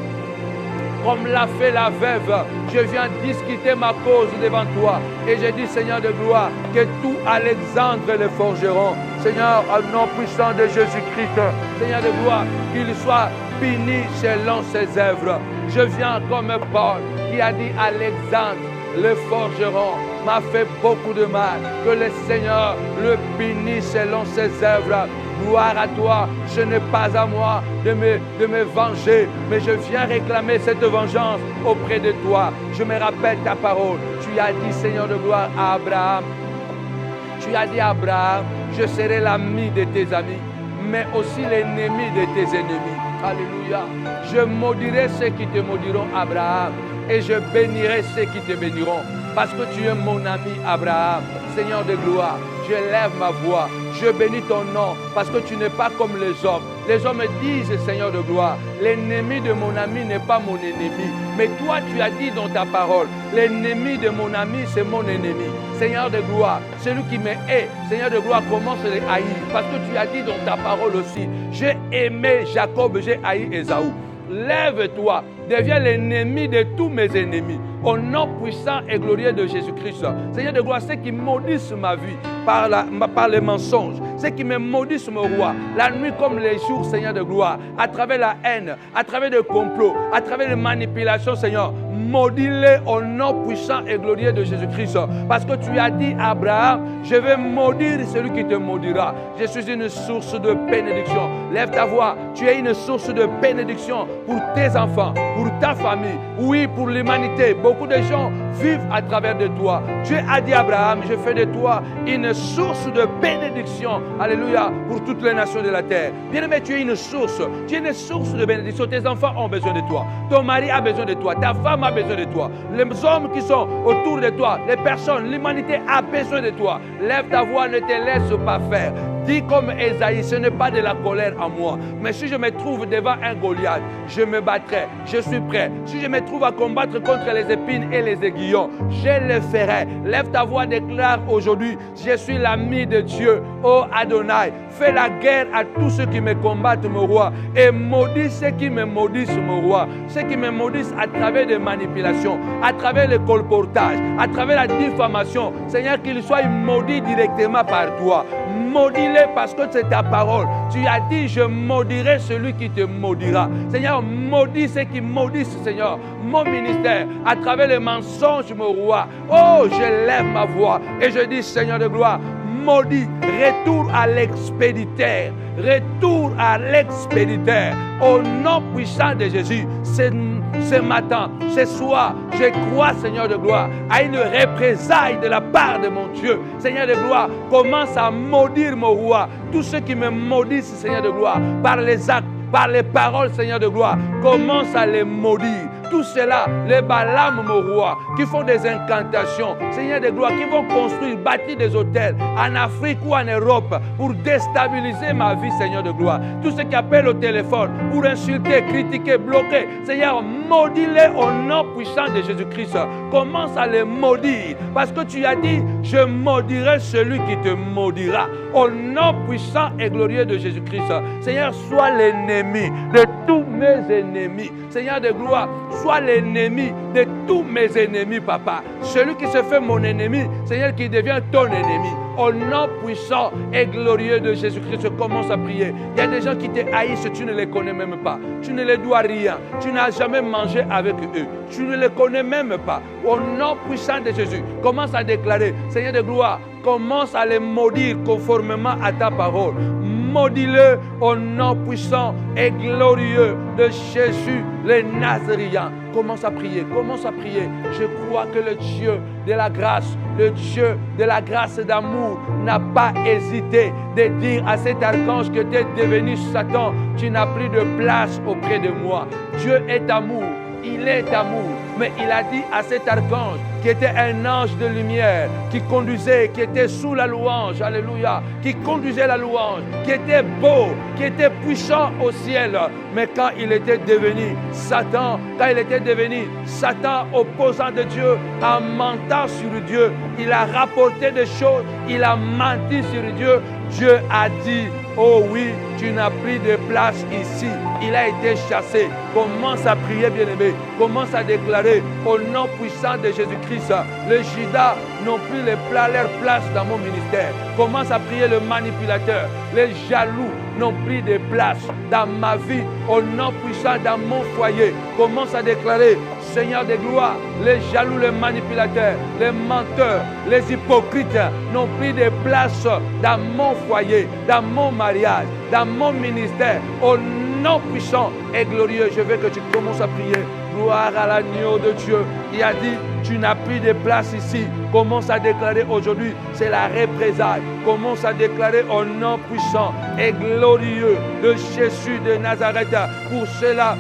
Comme l'a fait la veuve, je viens discuter ma cause devant toi. Et je dis, Seigneur de gloire, que tout Alexandre le forgeron, Seigneur, au nom puissant de Jésus-Christ, Seigneur de gloire, qu'il soit puni selon ses œuvres. Je viens comme Paul qui a dit, Alexandre le forgeron m'a fait beaucoup de mal. Que le Seigneur le punisse selon ses œuvres. Gloire à toi, ce n'est pas à moi de me venger, mais je viens réclamer cette vengeance auprès de toi. Je me rappelle ta parole. Tu as dit, Seigneur de gloire, à Abraham. Tu as dit à Abraham, je serai l'ami de tes amis, mais aussi l'ennemi de tes ennemis. Alléluia. Je maudirai ceux qui te maudiront, Abraham, et je bénirai ceux qui te béniront. Parce que tu es mon ami, Abraham. Seigneur de gloire, je lève ma voix. Je bénis ton nom parce que tu n'es pas comme les hommes. Les hommes disent, Seigneur de gloire, l'ennemi de mon ami n'est pas mon ennemi. Mais toi, tu as dit dans ta parole, l'ennemi de mon ami, c'est mon ennemi. Seigneur de gloire, celui qui me hait, Seigneur de gloire, commence à les haïr. Parce que tu as dit dans ta parole aussi, j'ai aimé Jacob, j'ai haï Ésaü. Lève-toi, deviens l'ennemi de tous mes ennemis. Au nom puissant et glorieux de Jésus-Christ. Seigneur de gloire, ceux qui maudissent ma vie par les mensonges, ceux qui me maudissent mon roi, la nuit comme les jours, Seigneur de gloire, à travers la haine, à travers des complots, à travers les manipulations, Seigneur, maudis-les au nom puissant et glorieux de Jésus-Christ. Parce que tu as dit à Abraham, je vais maudire celui qui te maudira. Je suis une source de bénédiction. Lève ta voix, tu es une source de bénédiction pour tes enfants, pour ta famille, oui, pour l'humanité. Beaucoup de gens vivent à travers de toi. Dieu a dit à Abraham, je fais de toi une source de bénédiction. Alléluia, pour toutes les nations de la terre. Bien-aimé, tu es une source. Tu es une source de bénédiction. Tes enfants ont besoin de toi. Ton mari a besoin de toi. Ta femme a besoin de toi. Les hommes qui sont autour de toi, les personnes, l'humanité a besoin de toi. Lève ta voix, ne te laisse pas faire. Dis comme Esaïe, ce n'est pas de la colère en moi. Mais si je me trouve devant un Goliath, je me battrai. Je suis prêt. Si je me trouve à combattre contre les épines et les aiguillons, je le ferai. Lève ta voix, déclare aujourd'hui, je suis l'ami de Dieu. Oh Adonai, fais la guerre à tous ceux qui me combattent, mon roi. Et maudis ceux qui me maudissent, mon roi. Ceux qui me maudissent à travers des manipulations, à travers le colportage, à travers la diffamation. Seigneur, qu'ils soient maudits directement par toi. Maudis-les parce que c'est ta parole. Tu as dit, je maudirai celui qui te maudira. Seigneur, maudis ceux qui maudissent, Seigneur, mon ministère, à travers les mensonges, mon roi. Oh, je lève ma voix et je dis, Seigneur de gloire, maudit, retour à l'expéditeur. Retour à l'expéditeur. Au nom puissant de Jésus, ce matin, ce soir, je crois, Seigneur de gloire, à une représailles de la part de mon Dieu. Seigneur de gloire, commence à maudire mon roi. Tous ceux qui me maudissent, Seigneur de gloire, par les actes, par les paroles, Seigneur de gloire, commence à les maudire. Tout cela, les Balaam, mon roi, qui font des incantations, Seigneur de gloire, qui vont construire, bâtir des hôtels en Afrique ou en Europe pour déstabiliser ma vie, Seigneur de gloire. Tous ceux qui appellent au téléphone pour insulter, critiquer, bloquer, Seigneur, maudis-les au nom puissant de Jésus-Christ. Commence à les maudire parce que tu as dit, je maudirai celui qui te maudira. Au nom puissant et glorieux de Jésus-Christ. Seigneur, sois l'ennemi de tous mes ennemis. Seigneur de gloire, sois l'ennemi de tous mes ennemis, papa. Celui qui se fait mon ennemi, Seigneur, qui devient ton ennemi. Au nom puissant et glorieux de Jésus-Christ, commence à prier. Il y a des gens qui te haïssent, tu ne les connais même pas. Tu ne les dois rien. Tu n'as jamais mangé avec eux. Tu ne les connais même pas. Au nom puissant de Jésus, commence à déclarer, Seigneur de gloire, commence à les maudire conformément à ta parole. Maudis-le au nom puissant et glorieux de Jésus le Nazaréen. Commence à prier, commence à prier. Je crois que le Dieu de la grâce, le Dieu de la grâce et d'amour n'a pas hésité de dire à cet archange que tu es devenu Satan, tu n'as plus de place auprès de moi. Dieu est amour. Il est amour, mais il a dit à cet archange qui était un ange de lumière, qui conduisait, qui était sous la louange, alléluia, qui conduisait la louange, qui était beau, qui était puissant au ciel. Mais quand il était devenu Satan, opposant de Dieu, en mentant sur Dieu, il a rapporté des choses, il a menti sur Dieu. Dieu a dit, oh oui, tu n'as plus de place ici. Il a été chassé. Commence à prier, bien-aimé. Commence à déclarer au nom puissant de Jésus-Christ. Les Judas n'ont plus leur place dans mon ministère. Commence à prier le manipulateur. Les jaloux n'ont plus de place dans ma vie. Au nom puissant dans mon foyer. Commence à déclarer, Seigneur de gloire, les jaloux, les manipulateurs, les menteurs, les hypocrites n'ont plus de place dans mon foyer, dans mon mariage, dans mon ministère. Au nom puissant et glorieux, je veux que tu commences à prier. Gloire à l'agneau de Dieu. Il a dit, tu n'as plus de place ici. Commence à déclarer aujourd'hui, c'est la représailles. Commence à déclarer au nom puissant et glorieux de Jésus de Nazareth. Pour cela,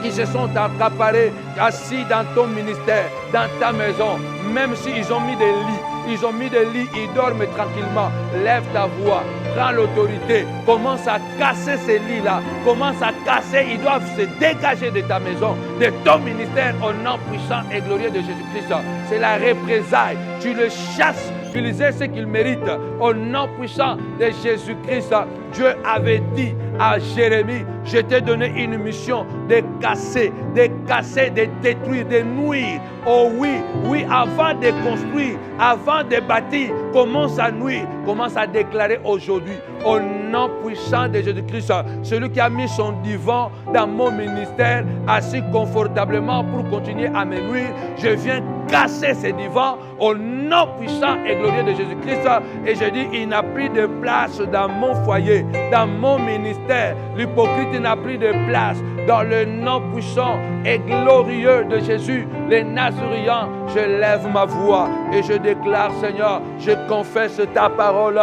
qui se sont accaparés, assis dans ton ministère, dans ta maison, même s'ils ont mis des lits, ils dorment tranquillement. Lève ta voix, prends l'autorité. Commence à casser ces lits-là. Commence à casser. Ils doivent se dégager de ta maison, de ton ministère, au nom puissant et glorieux de Jésus-Christ. C'est la représailles. Tu le chasses. Tu lui sais ce qu'il mérite. Au nom puissant de Jésus-Christ, Dieu avait dit à Jérémie, je t'ai donné une mission de casser, de détruire, de nuire. Oh oui, oui, avant de construire, avant de bâtir, commence à nuire, commence à déclarer aujourd'hui, au nom puissant de Jésus-Christ, celui qui a mis son divan dans mon ministère, assis confortablement pour continuer à me nuire, je viens casser ce divan au nom puissant et glorieux de Jésus-Christ. Et je dis, il n'a plus de place dans mon foyer, dans mon ministère. L'hypocrite n'a plus de place. Dans le nom puissant et glorieux de Jésus, les Nazaréens, je lève ma voix et je déclare, Seigneur, je confesse ta parole.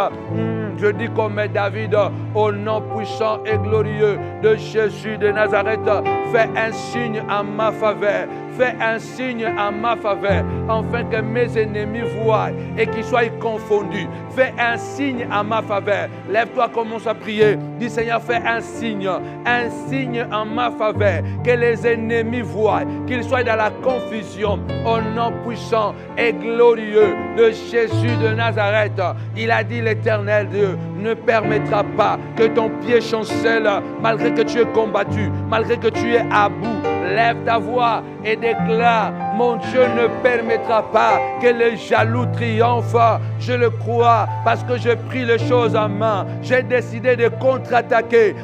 Je dis comme David, au nom puissant et glorieux de Jésus de Nazareth, fais un signe en ma faveur. Fais un signe en ma faveur, afin que mes ennemis voient et qu'ils soient confondus. Fais un signe en ma faveur. Lève-toi, commence à prier. Dis, Seigneur, fais un signe en ma faveur. Que les ennemis voient, qu'ils soient dans la confusion. Au nom puissant et glorieux de Jésus de Nazareth. Il a dit, l'Éternel Dieu ne permettra pas que ton pied chancelle, malgré que tu es combattu, malgré que tu es à bout. Lève ta voix et déclare, mon Dieu ne permettra pas que les jaloux triomphent. Je le crois parce que j'ai pris les choses en main. J'ai décidé de contre-attaquer.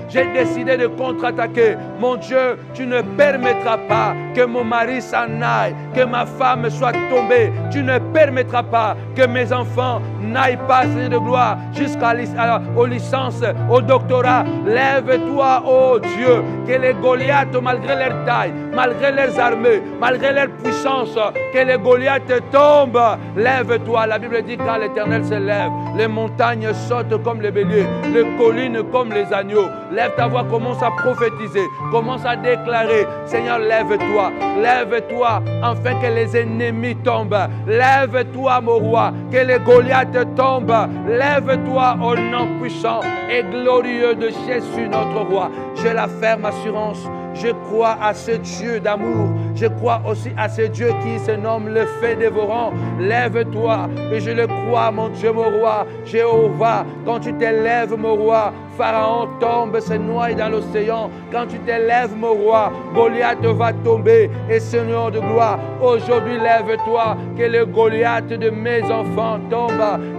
Mon Dieu, tu ne permettras pas que mon mari s'en aille, que ma femme soit tombée. Tu ne permettras pas que mes enfants n'aillent pas, Seigneur de gloire, jusqu'aux licences, au doctorat. Lève-toi, oh Dieu, que les Goliaths, malgré leur taille, malgré leurs armées, malgré leur puissance, que les Goliaths tombent. Lève-toi. La Bible dit, quand l'Éternel se lève, les montagnes sautent comme les béliers, les collines comme les agneaux. Lève ta voix, commence à prophétiser, commence à déclarer, Seigneur, lève-toi, afin que les ennemis tombent. Lève-toi, mon roi, que les Goliaths tombent. Lève-toi au nom puissant et glorieux de Jésus, notre roi. J'ai la ferme assurance. Je crois à ce Dieu d'amour. Je crois aussi à ce Dieu qui se nomme le feu dévorant. Lève-toi et je le crois, mon Dieu, mon roi. Jéhovah, quand tu te lèves, mon roi, Pharaon tombe, se noie dans l'océan. Quand tu te lèves, mon roi, Goliath va tomber. Et Seigneur de gloire, aujourd'hui, lève-toi, que le Goliath de mes enfants tombe.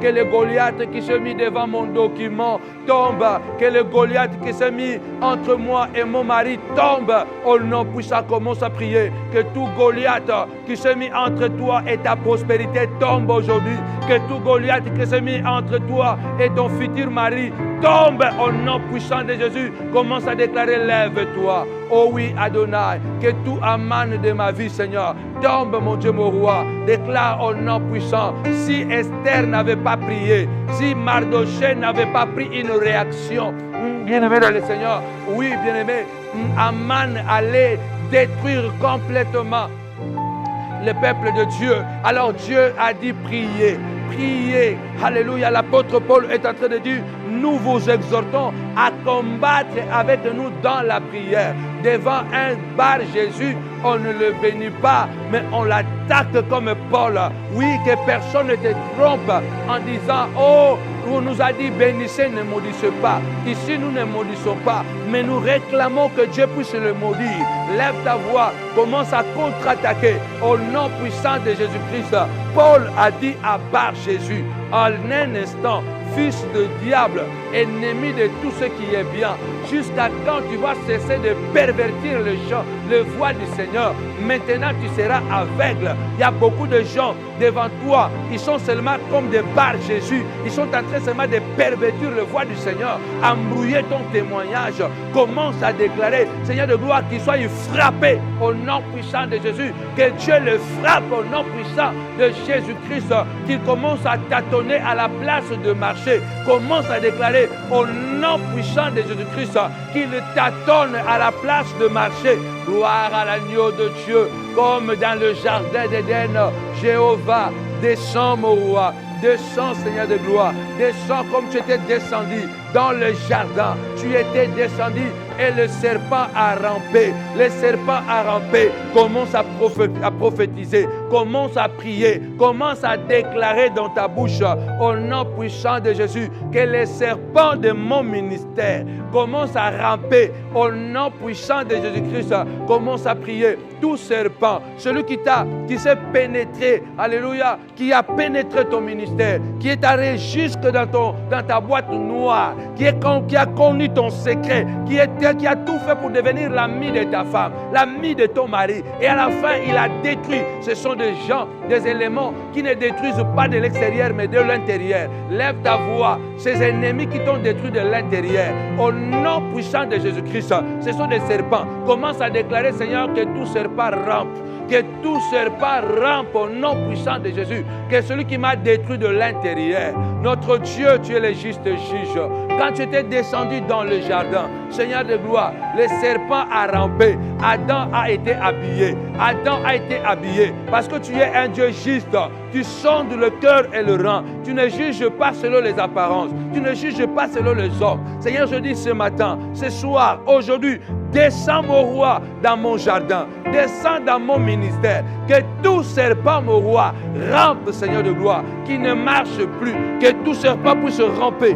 Que le Goliath qui se mit devant mon document tombe. Que le Goliath qui s'est mis entre moi et mon mari tombe. Au nom puissant, commence à prier. Que tout Goliath qui s'est mis entre toi et ta prospérité tombe aujourd'hui. Que tout Goliath qui s'est mis entre toi et ton futur mari tombe au nom puissant de Jésus. Commence à déclarer, lève-toi. Oh oui, Adonai, que tout Aman de ma vie, Seigneur, tombe, mon Dieu, mon roi. Déclare au nom puissant. Si Esther n'avait pas prié, si Mardochée n'avait pas pris une réaction, bien-aimé dans le Seigneur, oui, bien-aimé, Aman allait détruire complètement le peuple de Dieu. Alors Dieu a dit, priez. Priez. Alléluia. L'apôtre Paul est en train de dire, nous vous exhortons à combattre avec nous dans la prière. Devant un bar Jésus, on ne le bénit pas, mais on l'attaque comme Paul. Oui, que personne ne te trompe en disant, oh, on nous a dit bénissez, ne maudissez pas. Ici, nous ne maudissons pas, mais nous réclamons que Dieu puisse le maudire. Lève ta voix, commence à contre-attaquer au nom puissant de Jésus-Christ. Paul a dit à bar Jésus, en un instant, fils de diable, ennemi de tout ce qui est bien, jusqu'à quand tu vas cesser de pervertir le voie du Seigneur. Maintenant tu seras aveugle. Il y a beaucoup de gens devant toi, ils sont seulement comme des barres Jésus, ils sont en train seulement de pervertir le voie du Seigneur, embrouiller ton témoignage. Commence à déclarer, Seigneur de gloire, qu'il soit frappé au nom puissant de Jésus, que Dieu le frappe au nom puissant de Jésus-Christ, qu'il commence à tâtonner à la place de marcher. Commence à déclarer au nom puissant de Jésus-Christ qu'il tâtonne à la place de marcher. Gloire à l'agneau de Dieu, comme dans le jardin d'Éden. Jéhovah, descends mon roi, Descends, Seigneur de gloire. Descends comme tu étais descendu dans le jardin. Tu étais descendu et le serpent a rampé. Le serpent a rampé. Commence à prophétiser. Commence à prier. Commence à déclarer dans ta bouche, au nom puissant de Jésus, que les serpents de mon ministère commencent à ramper. Au nom puissant de Jésus-Christ, commence à prier. Tout serpent, celui qui s'est pénétré, alléluia, qui a pénétré ton ministère, qui est allé jusque dans ta boîte noire, qui a connu ton secret, qui a tout fait pour devenir l'ami de ta femme, l'ami de ton mari, et à la fin il a détruit. Ce sont des gens, des éléments qui ne détruisent pas de l'extérieur mais de l'intérieur. Lève ta voix, ces ennemis qui t'ont détruit de l'intérieur, au nom puissant de Jésus-Christ, ce sont des serpents. Commence à déclarer, Seigneur, que tout serpent rampe, que tout serpent rampe au nom puissant de Jésus, que celui qui m'a détruit de l'intérieur. Notre Dieu, tu es le juste juge. Quand tu étais descendu dans le jardin, Seigneur de gloire, le serpent a rampé, Adam a été habillé. Adam a été habillé parce que tu es un Dieu juste. Tu sondes le cœur et le rang. Tu ne juges pas selon les apparences. Tu ne juges pas selon les hommes. Seigneur, je dis ce matin, ce soir, aujourd'hui, descends mon roi dans mon jardin. Descends dans mon ministère. Que tout serpent, mon roi, rampe, Seigneur de gloire, qui ne marche plus. Que tout serpent puisse ramper,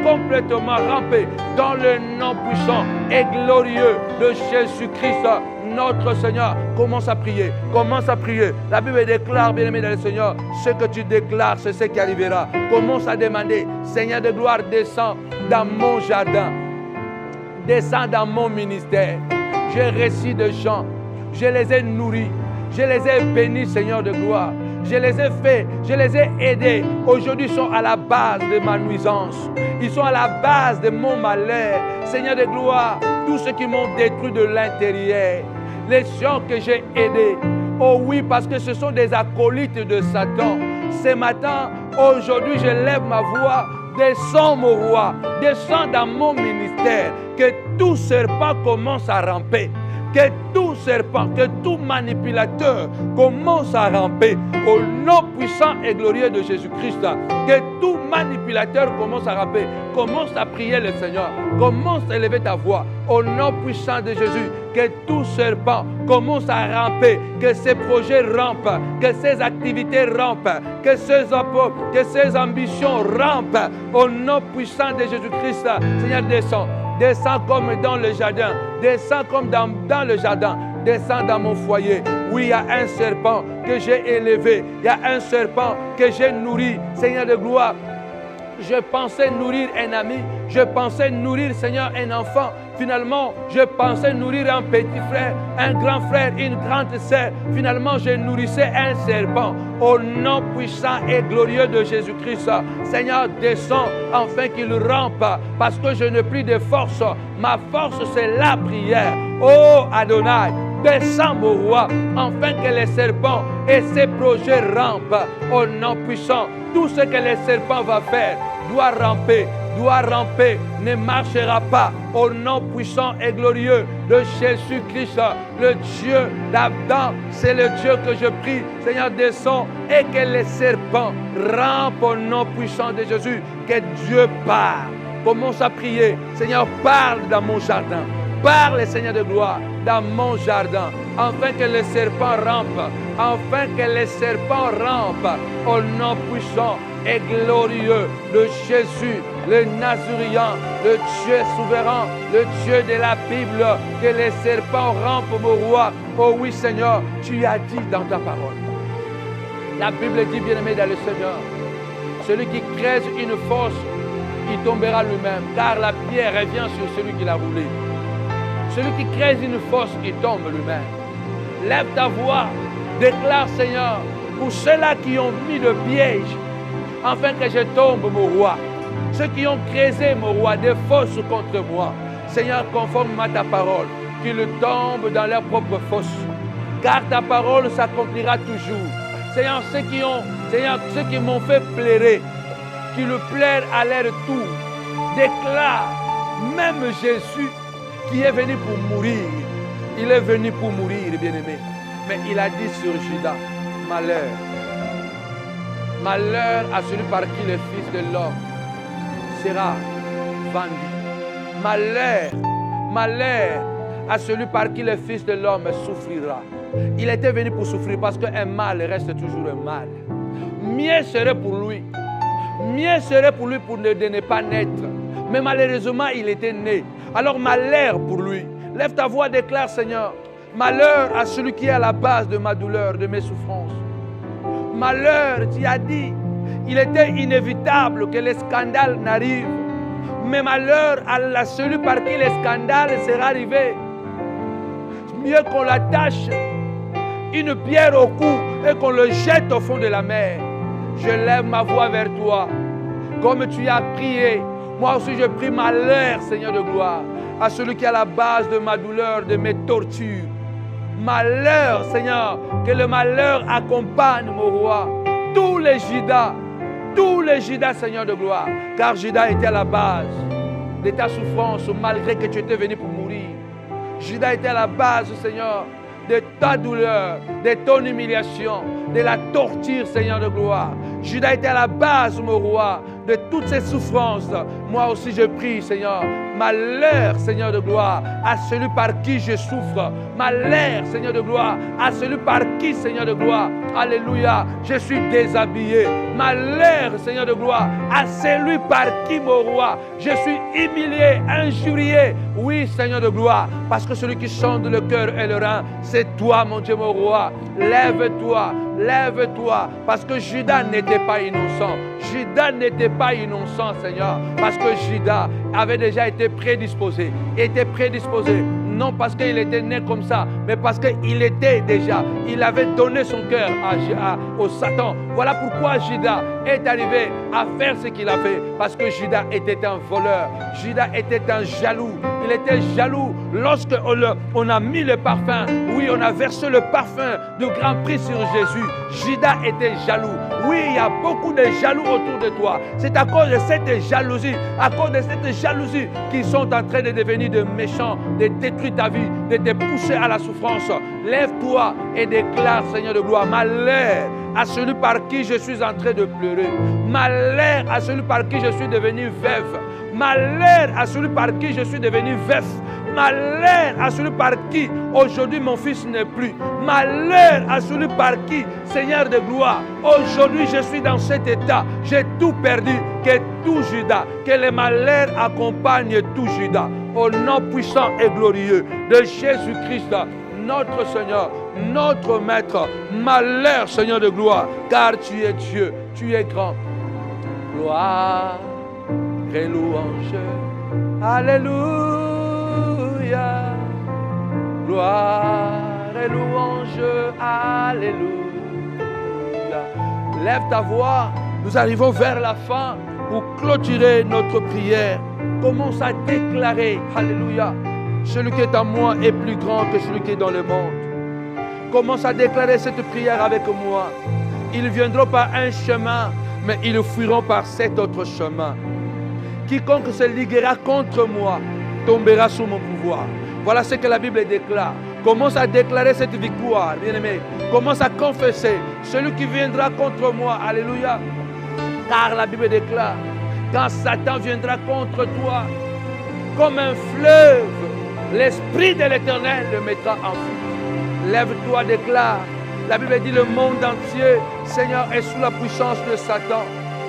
complètement ramper, dans le nom puissant et glorieux de Jésus-Christ, notre Seigneur. Commence à prier, commence à prier. La Bible déclare, bien-aimé dans le Seigneur, ce que tu déclares, c'est ce qui arrivera. Commence à demander, Seigneur de gloire, descends dans mon jardin, descends dans mon ministère. J'ai réussi de gens, je les ai nourris, je les ai bénis, Seigneur de gloire. Je les ai fait, je les ai aidés. Aujourd'hui, ils sont à la base de ma nuisance. Ils sont à la base de mon malheur. Seigneur de gloire, tous ceux qui m'ont détruit de l'intérieur, les gens que j'ai aidés. Oh oui, parce que ce sont des acolytes de Satan. Ce matin, aujourd'hui, je lève ma voix. Descends, mon roi, descends dans mon ministère. Que tout serpent commence à ramper. Que tout serpent, que tout manipulateur commence à ramper au nom puissant et glorieux de Jésus-Christ. Que tout manipulateur commence à ramper. Commence à prier le Seigneur. Commence à élever ta voix au nom puissant de Jésus. Que tout serpent commence à ramper. Que ses projets rampent. Que ses activités rampent. Que ses ambitions rampent au nom puissant de Jésus-Christ. Seigneur, descends. Descends comme dans le jardin. Descends comme dans le jardin. Descends dans mon foyer où il y a un serpent que j'ai élevé. Il y a un serpent que j'ai nourri. Seigneur de gloire, je pensais nourrir un ami. Je pensais nourrir, Seigneur, un enfant. Finalement, je pensais nourrir un petit frère, un grand frère, une grande sœur. Finalement, je nourrissais un serpent. Au nom puissant et glorieux de Jésus-Christ, Seigneur, descends afin qu'il rampe, parce que je n'ai plus de force. Ma force, c'est la prière. Oh Adonai, descends, mon roi, afin que les serpents et ses projets rampent. Au nom puissant, tout ce que les serpents vont faire doit ramper, ne marchera pas. Au nom puissant et glorieux de Jésus-Christ, le Dieu d'Adam, c'est le Dieu que je prie. Seigneur, descends et que les serpents rampent au nom puissant de Jésus. Que Dieu parle. Commence à prier. Seigneur, parle dans mon jardin. Parle, Seigneur de gloire, dans mon jardin, afin que les serpents rampent, afin que les serpents rampent, au nom puissant et glorieux de Jésus, le Nazaréen, le Dieu souverain, le Dieu de la Bible, que les serpents rampent, mon roi. Oh oui, Seigneur, tu as dit dans ta parole. La Bible dit, bien-aimé dans le Seigneur, celui qui creuse une fosse, il tombera lui-même, car la pierre revient sur celui qui l'a roulé. Celui qui creuse une fosse, il tombe lui-même. Lève ta voix, déclare, Seigneur, pour ceux-là qui ont mis le piège, afin que je tombe, mon roi. Ceux qui ont creusé, mon roi, des fosses contre moi. Seigneur, conforme à ta parole, qu'ils tombent dans leur propre fosse. Car ta parole s'accomplira toujours. Seigneur, ceux qui m'ont fait pleurer, qui le plairent à leur tour, déclare, même Jésus, qui est venu pour mourir. Il est venu pour mourir, bien-aimé. Mais il a dit sur Judas, malheur. Malheur à celui par qui le Fils de l'homme sera vendu. Malheur à celui par qui le Fils de l'homme souffrira. Il était venu pour souffrir parce qu'un mal reste toujours un mal. Mieux serait pour lui pour ne pas naître. Mais malheureusement, il était né. Alors malheur pour lui. Lève ta voix, déclare, Seigneur. Malheur à celui qui est à la base de ma douleur, de mes souffrances. Malheur, tu as dit, il était inévitable que les scandales n'arrivent. Mais malheur à celui par qui les scandales sera arrivé. Mieux qu'on l'attache une pierre au cou et qu'on le jette au fond de la mer. Je lève ma voix vers toi. Comme tu as prié, moi aussi je prie malheur, Seigneur de gloire, à celui qui est à la base de ma douleur, de mes tortures. Malheur, Seigneur, que le malheur accompagne mon roi. Tous les Judas, Seigneur de gloire, car Judas était à la base de ta souffrance, malgré que tu étais venu pour mourir. Judas était à la base, Seigneur, de ta douleur, de ton humiliation, de la torture, Seigneur de gloire. Judas était à la base, mon roi, de toutes ces souffrances. Moi aussi je prie, Seigneur, malheur, Seigneur de gloire, à celui par qui je souffre. Malheur, Seigneur de gloire, à celui par qui, Seigneur de gloire, alléluia, je suis déshabillé. Malheur, Seigneur de gloire, à celui par qui, mon roi, je suis humilié, injurié. Oui, Seigneur de gloire, parce que celui qui sonde le cœur et le rein, c'est toi, mon Dieu, mon roi. Lève-toi, lève-toi, parce que Judas n'était pas innocent. Judas n'était pas innocent, Seigneur, parce que Judas avait déjà été prédisposé. Non parce qu'il était né comme ça, mais parce qu'il était déjà, il avait donné son cœur au Satan. Voilà pourquoi Judas est arrivé à faire ce qu'il a fait, parce que Judas était un voleur, Judas était un jaloux. Il était jaloux lorsqu'on a mis le parfum. Oui, on a versé le parfum du grand prix sur Jésus. Judas était jaloux. Oui, il y a beaucoup de jaloux autour de toi. C'est à cause de cette jalousie, qu'ils sont en train de devenir de méchants, de détruire ta vie, de te pousser à la souffrance. Lève-toi et déclare, Seigneur de gloire, malheur à celui par qui je suis en train de pleurer. Malheur à celui par qui je suis devenu veuve. Malheur à celui par qui je suis devenu veuf. Malheur à celui par qui aujourd'hui mon fils n'est plus. Malheur à celui par qui, Seigneur de gloire, aujourd'hui je suis dans cet état. J'ai tout perdu. Que tout Judas, que les malheurs accompagnent tout Judas. Au nom puissant et glorieux de Jésus-Christ, notre Seigneur, notre Maître. Malheur, Seigneur de gloire, car tu es Dieu, tu es grand. Gloire et louange. Alléluia. Gloire et louange. Alléluia. Lève ta voix. Nous arrivons vers la fin pour clôturer notre prière. Commence à déclarer, alléluia, celui qui est en moi est plus grand que celui qui est dans le monde. Commence à déclarer cette prière avec moi. Ils viendront par un chemin, mais ils fuiront par cet autre chemin. Quiconque se liguera contre moi tombera sous mon pouvoir. Voilà ce que la Bible déclare. Commence à déclarer cette victoire, bien-aimé. Commence à confesser celui qui viendra contre moi. Alléluia. Car la Bible déclare, quand Satan viendra contre toi, comme un fleuve, l'Esprit de l'Éternel le mettra en fuite. Lève-toi, déclare. La Bible dit le monde entier, Seigneur, est sous la puissance de Satan,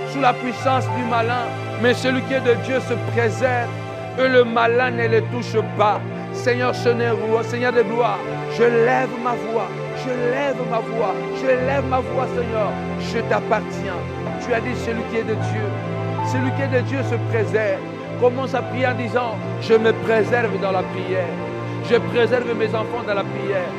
sous la puissance du malin. Mais celui qui est de Dieu se préserve et le malin ne le touche pas. Seigneur, Seigneur de gloire, je lève ma voix, Seigneur, je t'appartiens. Tu as dit celui qui est de Dieu se préserve. Commence à prier en disant, je me préserve dans la prière. Je préserve mes enfants dans la prière.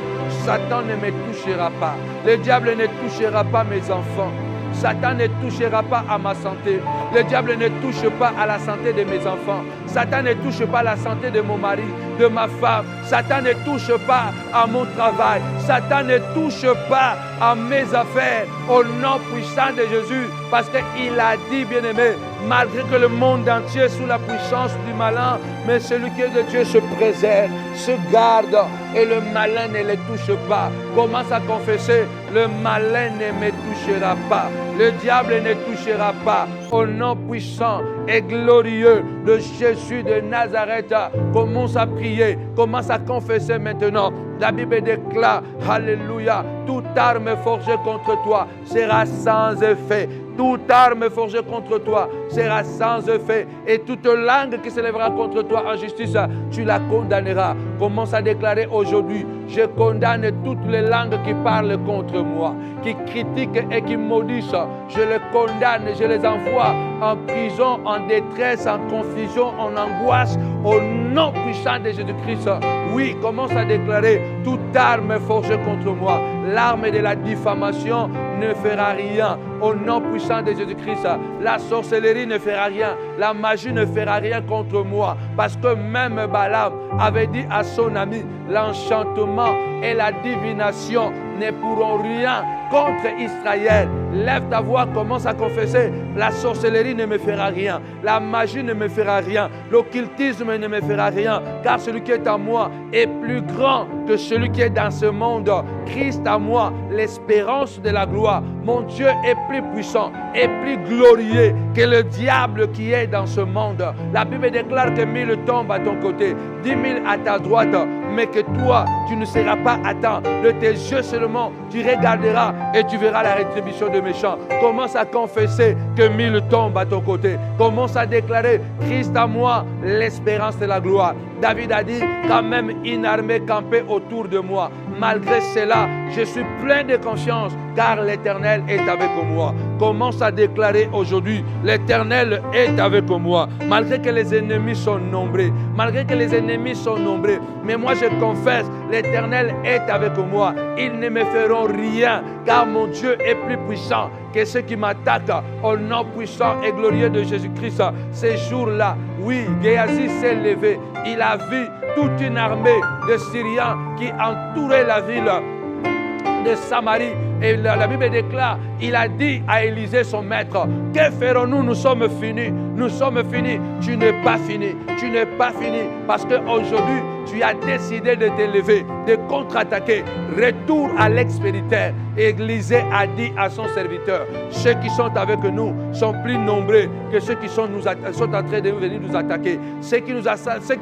Satan ne me touchera pas. Le diable ne touchera pas mes enfants. Satan ne touchera pas à ma santé. Le diable ne touche pas à la santé de mes enfants. Satan ne touche pas à la santé de mon mari, de ma femme. Satan ne touche pas à mon travail. Satan ne touche pas à mes affaires. Au nom puissant de Jésus. Parce qu'il a dit, bien-aimé, malgré que le monde entier est sous la puissance du malin, mais celui qui est de Dieu se préserve, se garde et le malin ne les touche pas. Commence à confesser, le malin ne me touchera pas, le diable ne touchera pas. Au nom puissant et glorieux de Jésus de Nazareth, commence à prier, commence à confesser maintenant. La Bible déclare, alléluia, toute arme forgée contre toi sera sans effet. Toute arme forgée contre toi sera sans effet. Et toute langue qui s'élèvera contre toi en justice, tu la condamneras. Commence à déclarer aujourd'hui, je condamne toutes les langues qui parlent contre moi, qui critiquent et qui maudissent. Je les condamne, je les envoie en prison, en détresse, en confusion, en angoisse, au nom puissant de Jésus-Christ. Oui, commence à déclarer, toute arme forgée contre moi, l'arme de la diffamation ne fera rien. Au nom puissant de Jésus-Christ, la sorcellerie ne fera rien, la magie ne fera rien contre moi. Parce que même Balaam avait dit à son ami, l'enchantement et la divination ne pourront rien contre Israël. Lève ta voix, commence à confesser, la sorcellerie ne me fera rien, la magie ne me fera rien, l'occultisme ne me fera rien, car celui qui est en moi est plus grand que celui qui est dans ce monde. Christ en moi, l'espérance de la gloire. Mon Dieu est plus puissant et plus glorieux que le diable qui est dans ce monde. La Bible déclare que 1000 tombent à ton côté, 10 000 à ta droite, mais que toi, tu ne seras pas atteint. De tes yeux seulement, tu regarderas et tu verras la rétribution des méchants. Commence à confesser que 1000 tombent à ton côté. Commence à déclarer, Christ en moi, l'espérance de la gloire. David a dit, quand même une armée campait autour de moi. Malgré cela, je suis plein de confiance, car l'Éternel est avec moi. Commence à déclarer aujourd'hui, l'Éternel est avec moi. Malgré que les ennemis sont nombreux, mais moi je confesse, l'Éternel est avec moi. Ils ne me feront rien, car mon Dieu est plus puissant que ceux qui m'attaquent. Au nom puissant et glorieux de Jésus-Christ, ces jours-là, oui, Géasi s'est levé. Il a vu toute une armée de Syriens qui entourait la ville de Samarie. Et la Bible déclare, il a dit à Élisée, son maître, que ferons-nous? Nous sommes finis. Tu n'es pas fini. Parce qu'aujourd'hui, tu as décidé de t'élever, de contre-attaquer. Retour à l'expéditeur. Élisée a dit à son serviteur, ceux qui sont avec nous sont plus nombreux que ceux qui sont en train de venir nous attaquer. Ceux qui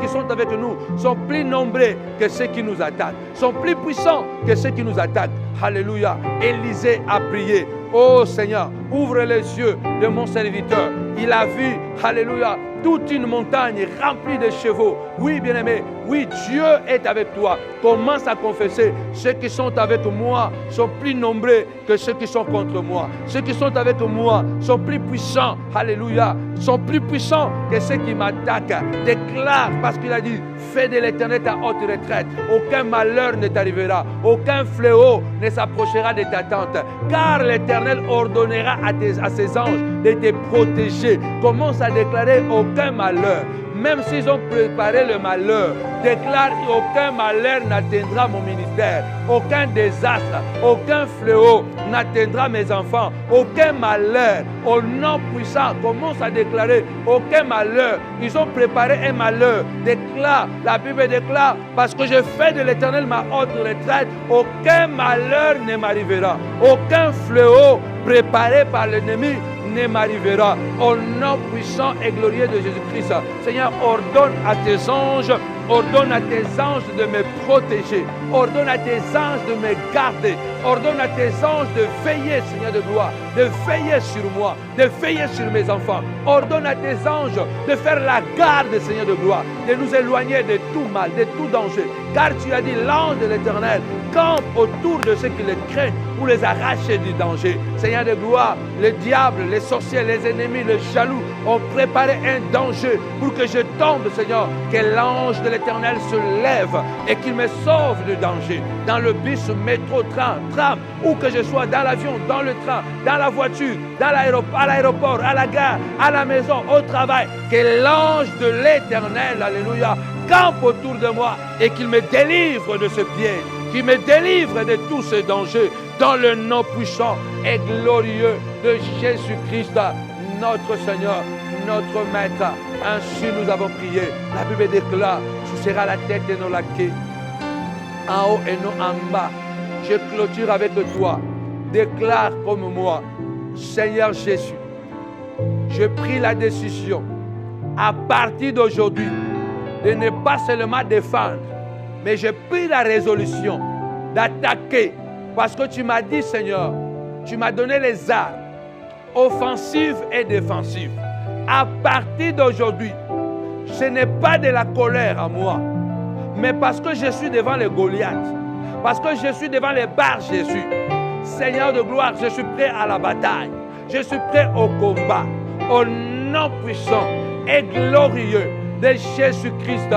sont avec nous sont plus nombreux que ceux qui nous attaquent, sont plus puissants que ceux qui nous attaquent. Alléluia. Élisée a prié. Oh Seigneur, ouvre les yeux de mon serviteur. Il a vu, alléluia, toute une montagne remplie de chevaux. Oui, bien-aimé, oui, Dieu est avec toi. Commence à confesser. Ceux qui sont avec moi sont plus nombreux que ceux qui sont contre moi. Ceux qui sont avec moi sont plus puissants. Alléluia. Sont plus puissants que ceux qui m'attaquent. Déclare, parce qu'il a dit, fais de l'Éternel ta haute retraite. Aucun malheur ne t'arrivera. Aucun fléau ne s'approchera de ta tente. Car l'Éternel ordonnera à ses anges de te protéger. Commence à déclarer aucun malheur. Même s'ils ont préparé le malheur, déclare aucun malheur n'atteindra mon ministère, aucun désastre, aucun fléau n'atteindra mes enfants, aucun malheur. Au nom puissant, commence à déclarer aucun malheur. Ils ont préparé un malheur. Déclare, la Bible déclare, parce que je fais de l'Éternel ma haute retraite, aucun malheur ne m'arrivera, aucun fléau préparé par l'ennemi ne m'arrivera. Au nom puissant et glorieux de Jésus-Christ, Seigneur, ordonne à tes anges de me protéger. Ordonne à tes anges de me garder. Ordonne à tes anges de veiller, Seigneur de gloire, de veiller sur moi, de veiller sur mes enfants. Ordonne à tes anges de faire la garde, Seigneur de gloire, de nous éloigner de tout mal, de tout danger. Car tu as dit, l'ange de l'Éternel campe autour de ceux qui les craignent pour les arracher du danger. Seigneur de gloire, le diable, les sorciers, les ennemis, les jaloux ont préparé un danger pour que je tombe, Seigneur. Que l'ange de l'Éternel se lève et qu'il me sauve du danger. Dans le bus, métro, tram, où que je sois, dans l'avion, dans le train, dans la voiture, à l'aéroport, à la gare, à la maison, au travail. Que l'ange de l'Éternel, alléluia, campe autour de moi et qu'il me délivre de ce piège, qu'il me délivre de tous ces dangers, dans le nom puissant et glorieux de Jésus-Christ, notre Seigneur. notre Maître. Ainsi nous avons prié. La Bible déclare, tu seras la tête et non la queue. En haut et non en bas. Je clôture avec toi. Déclare comme moi, Seigneur Jésus, je pris la décision à partir d'aujourd'hui de ne pas seulement défendre, mais j'ai pris la résolution d'attaquer. Parce que tu m'as dit, Seigneur, tu m'as donné les armes offensives et défensives. À partir d'aujourd'hui, ce n'est pas de la colère à moi, mais parce que je suis devant les Goliaths, parce que je suis devant les Bar Jésus. Seigneur de gloire, je suis prêt à la bataille. Je suis prêt au combat. Au nom puissant et glorieux de Jésus-Christ,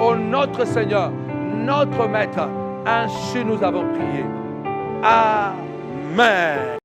au notre Seigneur, notre Maître. Ainsi nous avons prié. Amen.